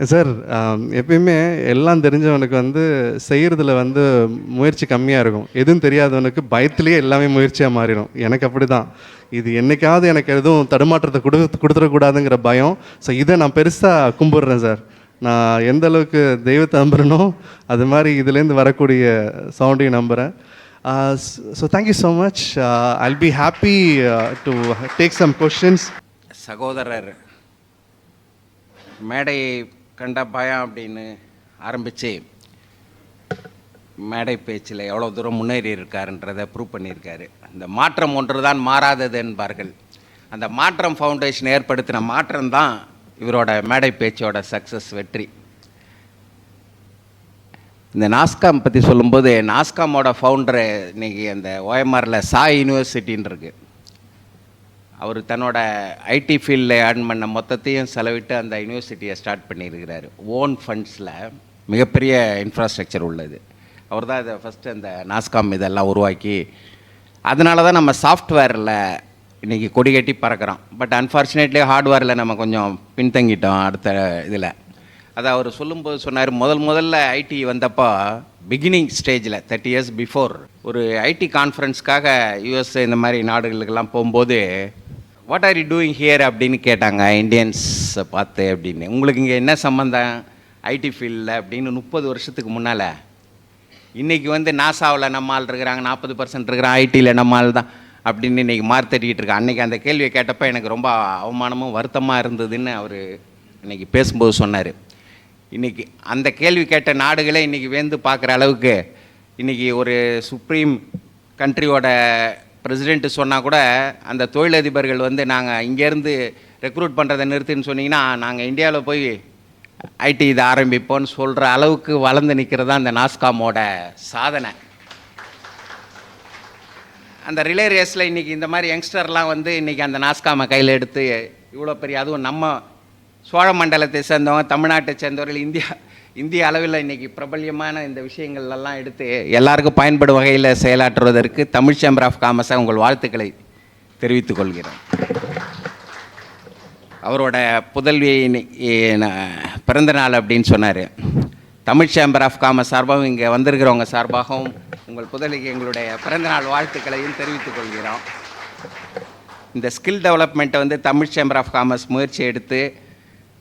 Speaker 3: Sir, எப்பயுமே எல்லாம் தெரிஞ்சவனுக்கு வந்து செய்கிறதுல வந்து முயற்சி கம்மியாக இருக்கும். எதுவும் தெரியாதவனுக்கு பயத்துலேயே எல்லாமே முயற்சியாக மாறிடும். எனக்கு அப்படி தான். இது என்றைக்காவது எனக்கு எதுவும் தடுமாற்றத்தை கொடுத்துடக்கூடாதுங்கிற பயம். ஸோ இதை நான் பெருசாக கும்பிட்றேன் சார். நான் எந்த அளவுக்கு தெய்வத்தை நம்புறேனோ அது மாதிரி இதுலேருந்து வரக்கூடிய சவுண்டையும் நம்புகிறேன். So thank you so much. I'll be happy to take some questions.
Speaker 2: சகோதரர் மேடையை கண்ட பயம் அப்படின்னு ஆரம்பித்து மேடை பேச்சில் எவ்வளோ தூரம் முன்னேறி இருக்காருன்றதை ப்ரூவ் பண்ணியிருக்காரு. இந்த மாற்றம் ஒன்று தான் மாறாதது என்பார்கள். அந்த மாற்றம் ஃபவுண்டேஷன் ஏற்படுத்தின மாற்றம் தான் இவரோட மேடை பேச்சோட சக்ஸஸ், வெற்றி. இந்த நாஸ்காம் பற்றி சொல்லும்போது, நாஸ்காமோட ஃபவுண்டரு இன்றைக்கி அந்த ஓஎம்ஆரில் சாய் யூனிவர்சிட்டின்னு இருக்குது. அவர் தன்னோட ஐடி ஃபீல்டில் ஏர்ன் பண்ண மொத்தத்தையும் செலவிட்டு அந்த யூனிவர்சிட்டியை ஸ்டார்ட் பண்ணியிருக்கிறாரு. ஓன் ஃபண்ட்ஸில் மிகப்பெரிய இன்ஃப்ராஸ்ட்ரக்சர் உள்ளது. அவர் தான் இதை ஃபஸ்ட்டு அந்த நாஸ்காம் இதெல்லாம் உருவாக்கி, அதனால தான் நம்ம சாஃப்ட்வேரில் இன்றைக்கி கொடி கட்டி பறக்கிறோம். பட் அன்ஃபார்ச்சுனேட்லி ஹார்ட்வேரில் நம்ம கொஞ்சம் பின்தங்கிட்டோம் அடுத்த இதில். அதை அவர் சொல்லும்போது சொன்னார், முதல்ல ஐடி வந்தப்போ பிகினிங் ஸ்டேஜில் 30 years பிஃபோர் ஒரு ஐடி கான்ஃபரன்ஸ்க்காக யூஎஸ்ஏ இந்த மாதிரி நாடுகளுக்கெல்லாம் போகும்போது, what are you doing here அப்படின்னு கேட்டாங்க இந்தியன்ஸை பார்த்து. அப்படின்னு, உங்களுக்கு இங்கே என்ன சம்மந்தம் ஐடி ஃபீல்டில் அப்படின்னு 30 வருஷத்துக்கு முன்னால். இன்றைக்கி வந்து நாசாவில் நம்ம ஆள் இருக்கிறாங்க, 40% இருக்கிறாங்க, ஐடியில் நம்ம ஆள் தான் அப்படின்னு இன்றைக்கி மார்த்தட்டிக்கிட்டு இருக்கேன். அன்றைக்கி அந்த கேள்வியை கேட்டப்போ எனக்கு ரொம்ப அவமானமும் வருத்தமாக இருந்ததுன்னு அவர் இன்றைக்கி பேசும்போது சொன்னார். இன்றைக்கி அந்த கேள்வி கேட்ட நாடுகளே இன்றைக்கி வேந்து பார்க்குற அளவுக்கு இன்றைக்கி ஒரு சுப்ரீம் கண்ட்ரியோட பிரசிடெண்ட்டு சொன்னால் கூட அந்த தொழிலதிபர்கள் வந்து நாங்கள் இங்கேருந்து ரெக்ரூட் பண்ணுறதை நிறுத்துன்னு சொன்னீங்கன்னா நாங்கள் இந்தியாவில் போய் ஐடி இதை ஆரம்பிப்போன்னு சொல்கிற அளவுக்கு வளர்ந்து நிற்கிறது தான் அந்த நாஸ்காமோட சாதனை. அந்த ரிலே ரேஸில் இன்றைக்கி இந்த மாதிரி யங்ஸ்டர்லாம் வந்து இன்றைக்கி அந்த நாஸ்காமை கையில் எடுத்து இவ்வளோ பெரிய, அதுவும் நம்ம சோழ மண்டலத்தை சேர்ந்தவங்க, தமிழ்நாட்டை சேர்ந்தவர்கள், இந்திய அளவில் இன்றைக்கி பிரபல்யமான இந்த விஷயங்கள்லாம் எடுத்து எல்லாருக்கும் பயன்படும் வகையில் செயலாற்றுவதற்கு தமிழ் சேம்பர் ஆஃப் காமர்ஸாக உங்கள் வாழ்த்துக்களை தெரிவித்துக் கொள்கிறேன். அவரோட புதல்வி பிறந்த நாள் அப்படின்னு சொன்னார். தமிழ் சேம்பர் ஆஃப் காமர்ஸ் சார்பாகவும் இங்கே வந்திருக்கிறவங்க சார்பாகவும் உங்கள் புதல்விக்கு எங்களுடைய பிறந்தநாள் வாழ்த்துக்களையும் தெரிவித்துக் கொள்கிறோம். இந்த ஸ்கில் டெவலப்மெண்ட்டை வந்து தமிழ் சேம்பர் ஆஃப் காமர்ஸ் முயற்சி எடுத்து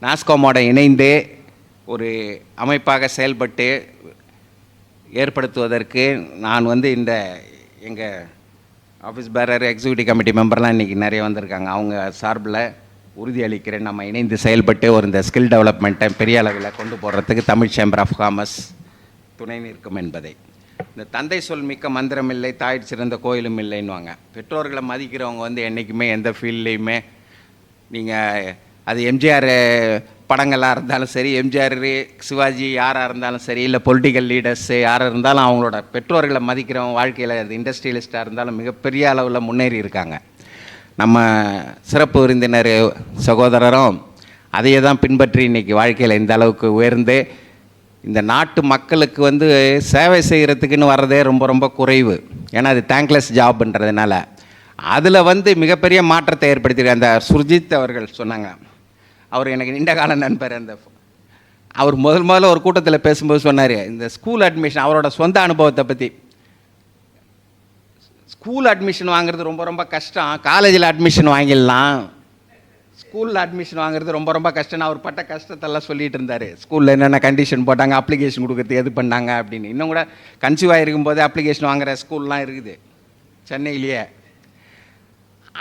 Speaker 2: நாஸ்காமோட இணைந்து ஒரு அமைப்பாக செயல்பட்டு ஏற்படுத்துவதற்கு நான் வந்து இந்த எங்கள் ஆஃபீஸ் பேரர், எக்ஸிக்யூட்டிவ் கமிட்டி மெம்பர்லாம் இன்றைக்கி நிறைய வந்திருக்காங்க. அவங்க சார்பில் உறுதியளிக்கிறேன், நம்ம இணைந்து செயல்பட்டு ஒரு இந்த ஸ்கில் டெவலப்மெண்ட்டை பெரிய அளவில் கொண்டு போடுறதுக்கு தமிழ் சேம்பர் ஆஃப் காமர்ஸ் துணை நிற்கும் என்பதை. இந்த தந்தை சொல் மிக்க மந்திரம் இல்லை, தாயிற் சிறந்த கோயிலும் இல்லைன்னுவாங்க. பெற்றோர்களை மதிக்கிறவங்க வந்து என்றைக்குமே எந்த ஃபீல்ட்லேயுமே, நீங்கள் அது எம்ஜிஆர் படங்களாக இருந்தாலும் சரி, எம்ஜிஆர், சிவாஜி யாராக இருந்தாலும் சரி, இல்லை பொலிட்டிக்கல் லீடர்ஸு யாராக இருந்தாலும் அவங்களோட பெற்றோர்களை மதிக்கிறவங்க வாழ்க்கையில் அது இண்டஸ்ட்ரியலிஸ்ட்டாக இருந்தாலும் மிகப்பெரிய அளவில் முன்னேறி இருக்காங்க. நம்ம சிறப்பு விருந்தினர் சகோதரரும் அதையே தான் பின்பற்றி இன்றைக்கி வாழ்க்கையில் இந்த அளவுக்கு உயர்ந்து இந்த நாட்டு மக்களுக்கு வந்து சேவை செய்கிறதுக்குன்னு வர்றதே ரொம்ப ரொம்ப குறைவு. ஏன்னா அது தேங்க்லெஸ் ஜாப்ன்றதுனால அதில் வந்து மிகப்பெரிய மாற்றத்தை ஏற்படுத்தியிருக்க அந்த சுர்ஜித் அவர்கள் சொன்னாங்க. அவர் எனக்கு நீண்ட கால நண்பர். அந்த அவர் முதல்ல ஒரு கூட்டத்தில் பேசும்போது சொன்னார், இந்த ஸ்கூல் அட்மிஷன், அவரோட சொந்த அனுபவத்தை பற்றி. ஸ்கூல் அட்மிஷன் வாங்குறது ரொம்ப ரொம்ப கஷ்டம், காலேஜில் அட்மிஷன் வாங்கிடலாம், ஸ்கூலில் அட்மிஷன் வாங்குறது ரொம்ப ரொம்ப கஷ்டம்னு அவர் பட்ட கஷ்டத்தெல்லாம் சொல்லிகிட்டு இருந்தார். ஸ்கூலில் என்னென்ன கண்டிஷன் போட்டாங்க, அப்ளிகேஷன் கொடுக்குறது எது பண்ணாங்க அப்படின்னு. இன்னும் கூட கன்சீவ் ஆகிருக்கும் போதே அப்ளிகேஷன் வாங்குகிற ஸ்கூல்லாம் இருக்குது சென்னையிலேயே.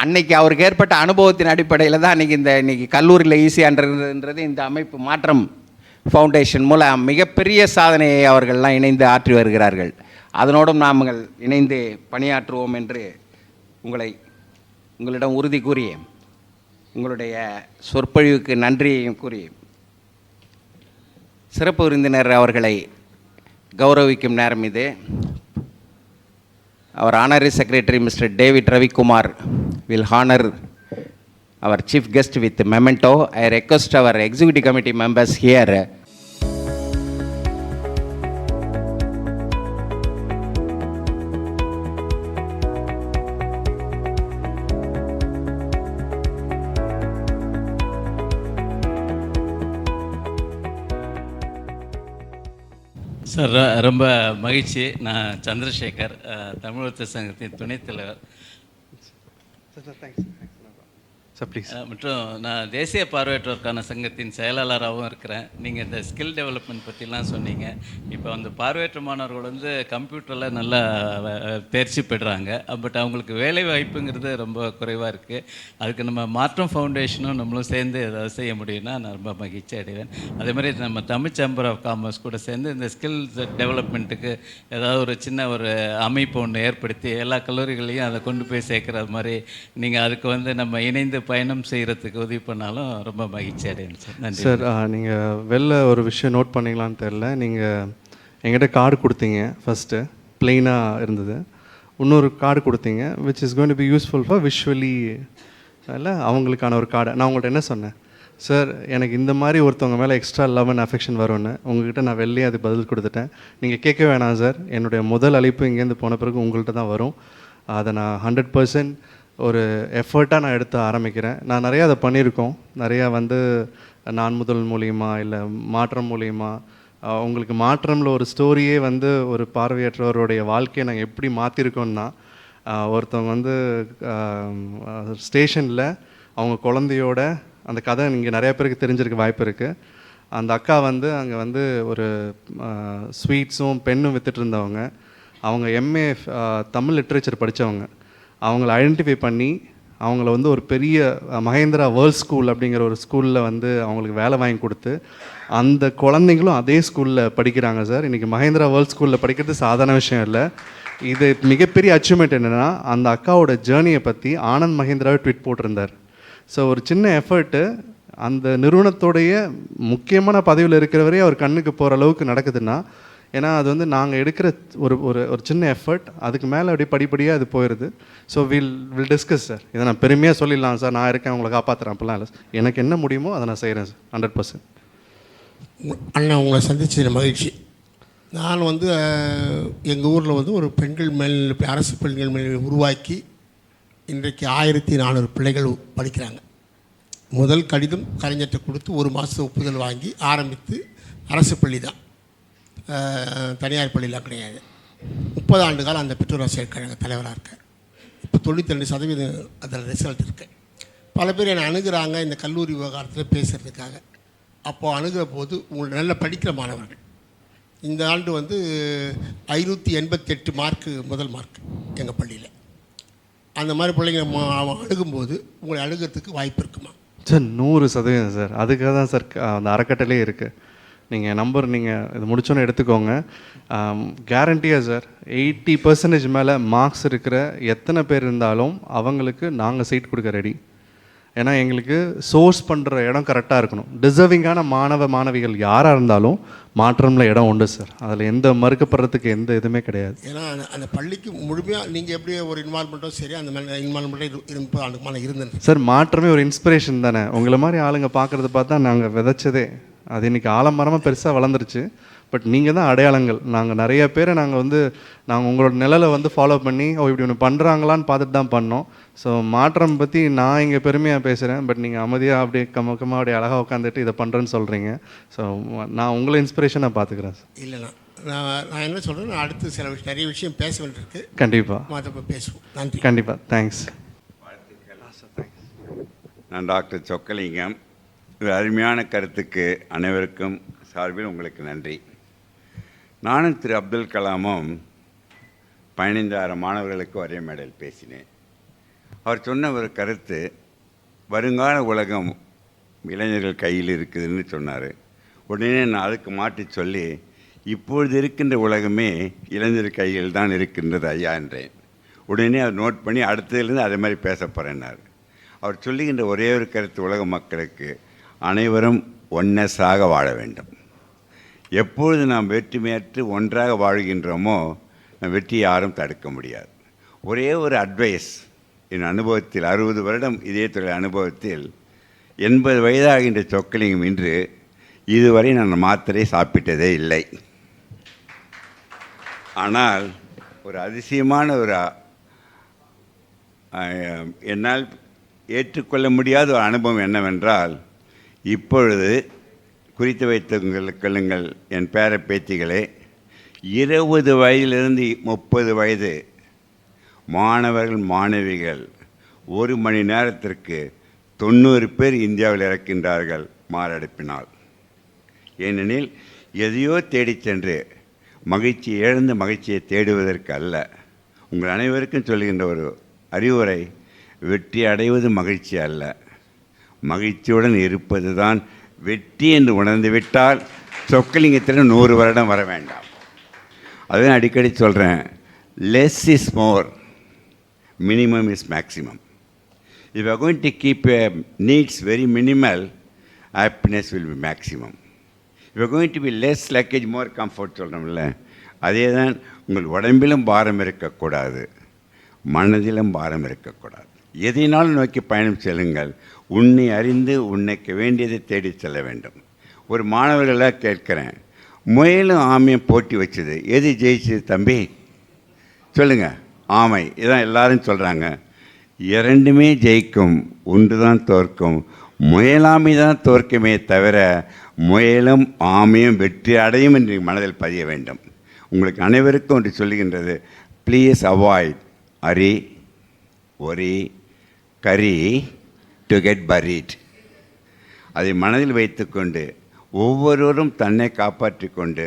Speaker 2: அன்னைக்கு அவருக்கு ஏற்பட்ட அனுபவத்தின் அடிப்படையில் தான் இன்றைக்கி கல்லூரியில் ஈஸியான்றது இந்த அமைப்பு மாற்றம் ஃபவுண்டேஷன் மூலம் மிகப்பெரிய சாதனையை அவர்கள்லாம் இணைந்து ஆற்றி வருகிறார்கள். அதனோடும் நாங்கள் இணைந்து பணியாற்றுவோம் என்று உங்களிடம் உறுதி கூறி, உங்களுடைய சொற்பொழிவுக்கு நன்றியையும் கூறி, சிறப்பு விருந்தினர் அவர்களை கௌரவிக்கும் நேரம் இது. Our Honorary Secretary Mr. David Ravi Kumar will honor our chief guest with memento. I request our executive committee members here.
Speaker 4: Sir ரொம்ப மகிழ்ச்சி. நான் சந்திரசேகர், தமிழகத்து சங்கத்தின் துணைத் தலைவர்.
Speaker 3: Sir please.
Speaker 4: மற்றும் நான் தேசிய பார்வையற்றோருக்கான சங்கத்தின் செயலாளராகவும் இருக்கிறேன். நீங்கள் இந்த ஸ்கில் டெவலப்மெண்ட் பற்றிலாம் சொன்னீங்க. இப்போ அந்த பார்வையற்ற மாணவர்கள் வந்து கம்ப்யூட்டரில் நல்லா தேர்ச்சி பெறுறாங்க. பட் அவங்களுக்கு வேலை வாய்ப்புங்கிறது ரொம்ப குறைவாக இருக்குது. அதுக்கு நம்ம மாற்றம் ஃபவுண்டேஷனும் நம்மளும் சேர்ந்து ஏதாவது செய்ய முடியும்னா நான் ரொம்ப மகிழ்ச்சி அடைவேன். அதே மாதிரி நம்ம தமிழ் சேம்பர் ஆஃப் காமர்ஸ் கூட சேர்ந்து இந்த ஸ்கில் டெவலப்மெண்ட்டுக்கு ஏதாவது ஒரு சின்ன ஒரு அமைப்பு ஒன்று ஏற்படுத்தி எல்லா கல்லூரிகளையும் அதை கொண்டு போய் சேர்க்குற மாதிரி நீங்கள் அதுக்கு வந்து நம்ம இணைந்து பயணம் செய்கிறதுக்கு உதவி பண்ணாலும் ரொம்ப மகிழ்ச்சி அடையும் சார். நன்றி
Speaker 3: சார். நீங்கள் வெளில ஒரு விஷயம் நோட் பண்ணீங்களான்னு தெரில. நீங்கள் எங்கிட்ட கார்டு கொடுத்தீங்க. ஃபஸ்ட்டு ப்ளெயினாக இருந்தது. இன்னொரு கார்டு கொடுத்தீங்க which is going to be useful for visually இல்லை அவங்களுக்கான ஒரு கார்டு. நான் உங்கள்கிட்ட என்ன சொன்னேன், சார் எனக்கு இந்த மாதிரி ஒருத்தவங்க மேலே எக்ஸ்ட்ரா லவ் அண்ட் அஃபெக்ஷன் வரும்னு உங்கள்கிட்ட நான் வெளியே அது பதில் கொடுத்துட்டேன். நீங்கள் கேட்க வேணாம் சார். என்னுடைய முதல் அழைப்பு இங்கேருந்து போன பிறகு உங்கள்கிட்ட தான் வரும். அதை நான் 100% ஒரு எஃபர்ட்டாக நான் எடுத்து ஆரம்பிக்கிறேன். நான் நிறையா அதை பண்ணியிருக்கோம். நிறையா வந்து நான் முதல் மூலியமா இல்லை மாற்றம் மூலியமா உங்களுக்கு மாற்றமில் ஒரு ஸ்டோரியே வந்து ஒரு பார்வையற்றவருடைய வாழ்க்கையை நாங்கள் எப்படி மாற்றிருக்கோன்னா, ஒருத்தவங்க வந்து ஸ்டேஷனில் அவங்க குழந்தையோட அந்த கதை இங்கே நிறைய பேருக்கு தெரிஞ்சிருக்க வாய்ப்பு இருக்குது. அந்த அக்கா வந்து அங்கே வந்து ஒரு ஸ்வீட்ஸும் பெண்ணும் விற்றுட்டு இருந்தவங்க. அவங்க எம்ஏ தமிழ் லிட்ரேச்சர் படித்தவங்க. அவங்கள ஐடென்டிஃபை பண்ணி அவங்கள வந்து ஒரு பெரிய மகேந்திரா வேர்ல்ட் ஸ்கூல் அப்படிங்கிற ஒரு ஸ்கூலில் வந்து அவங்களுக்கு வேலை வாங்கி கொடுத்து அந்த குழந்தைங்களும் அதே ஸ்கூலில் படிக்கிறாங்க சார். இன்றைக்கி மகேந்திரா வேர்ல்ட் ஸ்கூலில் படிக்கிறது சாதாரண விஷயம் இல்லை. இது மிகப்பெரிய அச்சீவ்மெண்ட் என்னென்னா, அந்த அக்காவோட ஜேர்னியை பற்றி ஆனந்த் மகேந்திராவே ட்வீட் போட்டிருந்தார். ஸோ ஒரு சின்ன எஃபர்ட்டு அந்த நிறுவனத்தோடைய முக்கியமான பதவியில் இருக்கிறவரே அவர் கண்ணுக்கு போகிற அளவுக்கு நடக்குதுன்னா, ஏன்னா அது வந்து நாங்கள் எடுக்கிற ஒரு ஒரு ஒரு சின்ன எஃபர்ட், அதுக்கு மேலே அப்படியே படிப்படியாக அது போயிடுது. So will discuss sir. இதை நான் பெருமையாக சொல்லிடலாம் சார், நான் இருக்கேன் உங்களை காப்பாற்றுறேன் அப்படிலாம் இல்லை. எனக்கு என்ன முடியுமோ அதை நான் செய்கிறேன் சார் 100%.
Speaker 5: அண்ணன் உங்களை சந்திச்சது மகிழ்ச்சி. நான் வந்து எங்கள் ஊரில் வந்து ஒரு பெண்கள் மேல் அரசு பெண்கள் மேல் உருவாக்கி இன்றைக்கு 1400 பிள்ளைகள் படிக்கிறாங்க. முதல் கடிதம் கலைஞர்கிட்ட கொடுத்து 1 மாதம் ஒப்புதல் வாங்கி ஆரம்பித்து அரசு பள்ளி தான், தனியார் பள்ளியெலாம் கிடையாது. 30 ஆண்டு காலம் அந்த பெற்றோர் ஆசிரியர் கழக தலைவராக இருக்கேன். இப்போ 92% அதில் ரிசல்ட் இருக்குது. பல பேர் என்னை அணுகிறாங்க இந்த கல்லூரி விவகாரத்தில் பேசுகிறதுக்காக. அப்போது அணுகிற போது உங்களை நல்லா படிக்கிற மாணவர்கள் இந்த ஆண்டு வந்து 588 மார்க்கு முதல் மார்க் எங்கள் பள்ளியில். அந்த மாதிரி பிள்ளைங்க அணுகும்போது உங்களை அணுகிறதுக்கு வாய்ப்பு இருக்குமா
Speaker 3: சார்? 100% சார். அதுக்காக தான் சார் அந்த அறக்கட்டளே இருக்குது. நீங்கள் நம்பர் நீங்கள் இது முடிச்சோன்னே எடுத்துக்கோங்க. கேரண்டியாக சார் 80% மேலே மார்க்ஸ் இருக்கிற எத்தனை பேர் இருந்தாலும் அவங்களுக்கு நாங்கள் சீட் கொடுக்க ரெடி. ஏன்னா எங்களுக்கு சோர்ஸ் பண்ணுற இடம் கரெக்டாக இருக்கணும். டிசர்விங்கான மாணவ மாணவிகள் யாராக இருந்தாலும் மாற்றமில் இடம் உண்டு சார். அதில் எந்த மறுக்கப்படுறதுக்கு எந்த இதுவுமே கிடையாது.
Speaker 5: ஏன்னா அந்த பள்ளிக்கு முழுமையாக நீங்கள் எப்படி ஒரு இன்வால்மெண்ட்டோ சரி அந்த மாதிரி இன்வால்மெண்ட்டோ அதுக்கு இருந்தது
Speaker 3: சார். மாற்றமே ஒரு இன்ஸ்பிரேஷன் தானே. உங்களை மாதிரி ஆளுங்க பார்க்குறத பார்த்தா நாங்கள் விதைச்சதே அது இன்றைக்கி ஆலமரமாக பெருசாக வளர்ந்துருச்சு. பட் நீங்கள் தான் அடையாளங்கள். நாங்கள் நிறைய பேரை நாங்கள் உங்களோட நிழலை வந்து ஃபாலோ பண்ணி இப்படி ஒன்று பண்ணுறாங்களான்னு பார்த்துட்டு தான் பண்ணோம். ஸோ மாற்றம் பற்றி நான் இங்கே பெருமையாக பேசுகிறேன். பட் நீங்கள் அமைதியாக அப்படியே கம்மக்கமாக அப்படியே அழகாக உட்காந்துட்டு இதை பண்ணுறேன்னு சொல்கிறீங்க. ஸோ நான் உங்களை இன்ஸ்பிரேஷனாக பார்த்துக்கிறேன் சார்.
Speaker 5: இல்லைண்ணா, நான் என்ன சொல்கிறேன், நான் அடுத்து சில நிறைய விஷயம் பேச வேண்டியிருக்கு.
Speaker 3: கண்டிப்பாக
Speaker 5: மற்றப்ப பேசுவோம். நன்றி.
Speaker 3: கண்டிப்பாக. தேங்க்ஸ்.
Speaker 6: நான் டாக்டர் சொக்கலிங்கம். ஒரு அருமையான கருத்துக்கு அனைவருக்கும் சார்பில் உங்களுக்கு நன்றி. நானும் திரு அப்துல் கலாமும் 15,000 மாணவர்களுக்கு ஒரே மேடையில் பேசினேன். அவர் சொன்ன ஒரு கருத்து, வருங்கால உலகம் இளைஞர்கள் கையில் இருக்குதுன்னு சொன்னார். உடனே நான் அதுக்கு மாற்றி சொல்லி, இப்பொழுது இருக்கின்ற உலகமே இளைஞர் கையில் தான் இருக்கின்றது ஐயா என்றேன். உடனே அதை நோட் பண்ணி அடுத்ததுலேருந்து அதே மாதிரி பேச போகிறேன்னார். அவர் சொல்லுகின்ற ஒரே ஒரு கருத்து, உலக மக்களுக்கு அனைவரும் ஒன்னஸாக வாழ வேண்டும். எப்பொழுது நாம் வெற்றிமையற்று ஒன்றாக வாழ்கின்றோமோ வெற்றி யாரும் தடுக்க முடியாது. ஒரே ஒரு அட்வைஸ் என் அனுபவத்தில், 60 வருடம் இதே தொழில் அனுபவத்தில் 80 வயதாகின்ற சொக்கலிங்கம் இன்று இதுவரை நான் மாத்திரை சாப்பிட்டதே இல்லை. ஆனால் ஒரு அதிசயமான ஒரு என்னால் ஏற்றுக்கொள்ள முடியாத ஒரு அனுபவம் என்னவென்றால், இப்பொழுது குறித்து வைத்துக் கொள்ளுங்கள் என் பேர பேத்திகளே, 20 வயதிலிருந்து 30 வயது மாணவர்கள் மாணவிகள் 1 மணி நேரத்திற்கு 90 பேர் இந்தியாவில் இறக்கின்றார்கள் மாரடைப்பினால். ஏனெனில் எதையோ தேடிச் சென்று மகிழ்ச்சியை இழந்து மகிழ்ச்சியை தேடுவதற்கு அல்ல. உங்கள் அனைவருக்கும் சொல்கின்ற ஒரு அறிவுரை, வெற்றி அடைவது மகிழ்ச்சி அல்ல, மகிழ்ச்சியுடன் இருப்பது தான் வெற்றி என்று உணர்ந்துவிட்டால் சொக்கலிங்கத்தில் 100 வருடம் வர வேண்டாம். அதுதான் அடிக்கடி சொல்கிறேன், less is more, minimum is maximum. If you are going to keep your needs very minimal, happiness will be maximum. If you are going to be less luggage, more comfort சொல்கிறோம்ல, அதே தான் உங்கள் உடம்பிலும் பாரம் இருக்கக்கூடாது, மனதிலும் பாரம் இருக்கக்கூடாது. எதினாலும் நோக்கி பயணம் செல்லுங்கள். உன்னை அறிந்து உன்னைக்கு வேண்டியதை தேடி செல்ல வேண்டும். ஒரு மாணவர்களாக கேட்குறேன், முயலும் ஆமையும் போட்டி வச்சது, எது ஜெயிச்சது தம்பி சொல்லுங்கள்? ஆமை. இதான் எல்லாரும் சொல்கிறாங்க. இரண்டுமே ஜெயிக்கும், ஒன்று தான் தோற்கும். முயலாமை தான் தோற்குமே தவிர முயலும் ஆமையும் வெற்றி அடையும் என்று மனதில் பதிய வேண்டும். உங்களுக்கு அனைவருக்கும் ஒன்று சொல்லுகின்றது, please avoid hurry worry curry to get buried. அதை மனதில் வைத்துக்கொண்டு ஒவ்வொருவரும் தன்னை காப்பாற்றி கொண்டு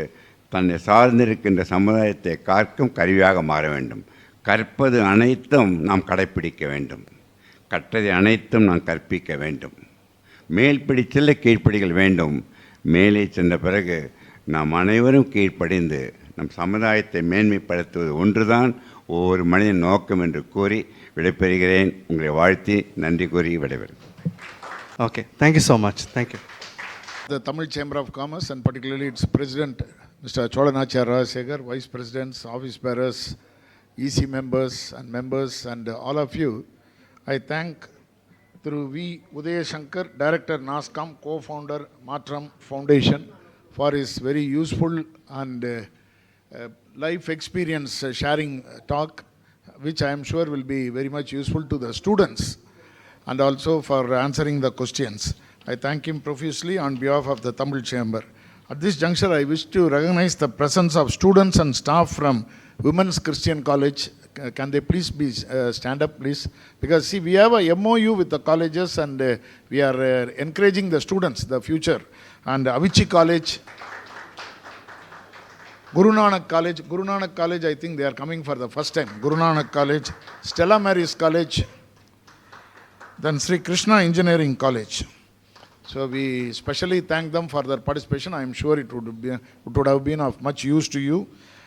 Speaker 6: தன்னை சார்ந்திருக்கின்ற சமுதாயத்தை காக்கும் கருவியாக மாற வேண்டும். கற்பது அனைத்தும் நாம் கடைப்பிடிக்க வேண்டும், கற்றதை அனைத்தும் நாம் கற்பிக்க வேண்டும். மேல்படி செல்ல கீழ்ப்படிகள் வேண்டும். மேலே சென்ற பிறகு நாம் அனைவரும் கீழ்ப்படிந்து நம் சமுதாயத்தை மேன்மைப்படுத்துவது ஒன்றுதான் ஒவ்வொரு மனிதன் நோக்கம் என்று கூறி விடைபெறுகிறேன். உங்களை வாழ்த்தி நன்றி கூறி விடைபெறுகிறேன்.
Speaker 3: Okay, thank you so much. Thank you.
Speaker 1: The Tamil Chamber of Commerce and particularly its President, Mr. Cholanachar Rajasekhar, Vice Presidents, Office Bearers, EC members and all of you, I thank through V. Udayashankar, Director NASCOM, Co-founder Matram Foundation, for his very useful and life experience sharing talk, which I am sure will be very much useful to the students and also for answering the questions. I thank him profusely on behalf of the Tamil Chamber. At this juncture, I wish to recognize the presence of students and staff from Women's Christian College. Can they please be stand up, please? Because see, we have a MOU with the colleges and we are encouraging the students, the future. And Avicii College, Guru Nanak College, I think they are coming for the first time. Guru Nanak College, Stella Maris College, then Sri Krishna Engineering College. So we specially thank them for their participation. I am sure it would have been of much use to you.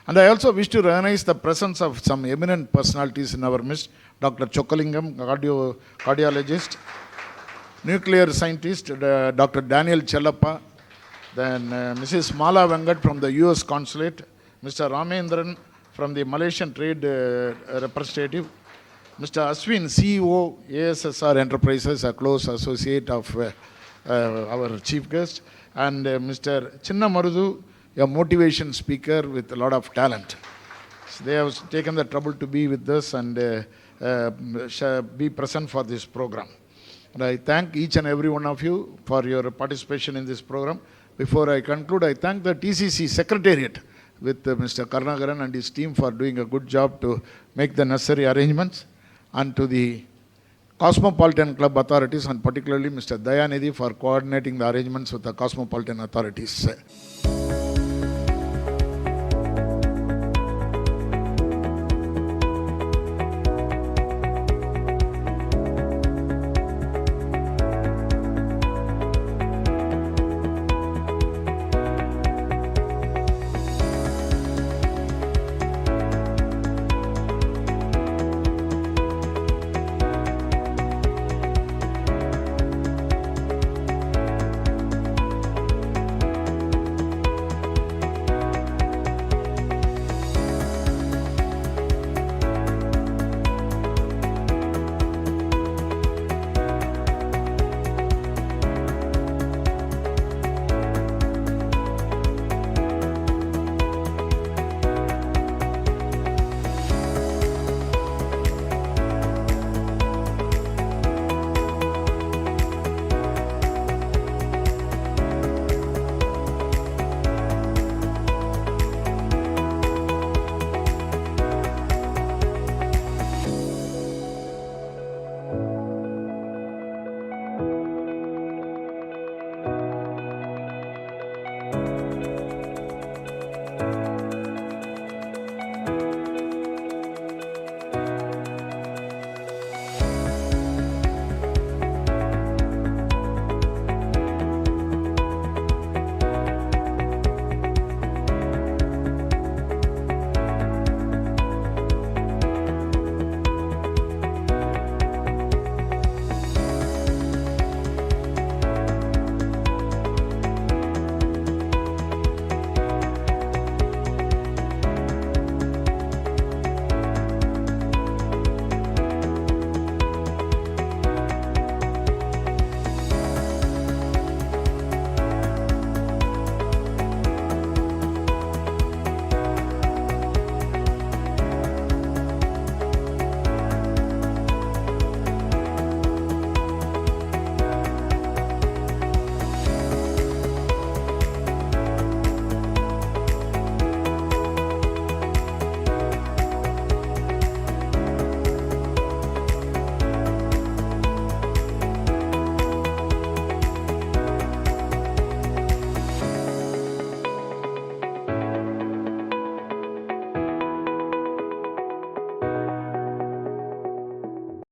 Speaker 1: And I also wish to recognize the presence of some eminent personalities in our midst. Dr. Chokkalingam, cardiologist, nuclear scientist, Dr. Daniel Chellappa, then Mrs. Mala Vengat from the US Consulate, Mr. Ramendran from the Malaysian Trade Representative, Mr. Aswin, CEO, ASSR Enterprises, a close associate of our chief guest, and Mr. Chinna Marudu, a motivation speaker with a lot of talent. So they have taken the trouble to be with us and be present for this program. And I thank each and every one of you for your participation in this program. Before I conclude, I thank the TCC Secretariat with Mr. Karnagaran and his team for doing a good job to make the necessary arrangements, and to the Cosmopolitan Club authorities and particularly Mr. Dayanidhi for coordinating the arrangements with the Cosmopolitan authorities.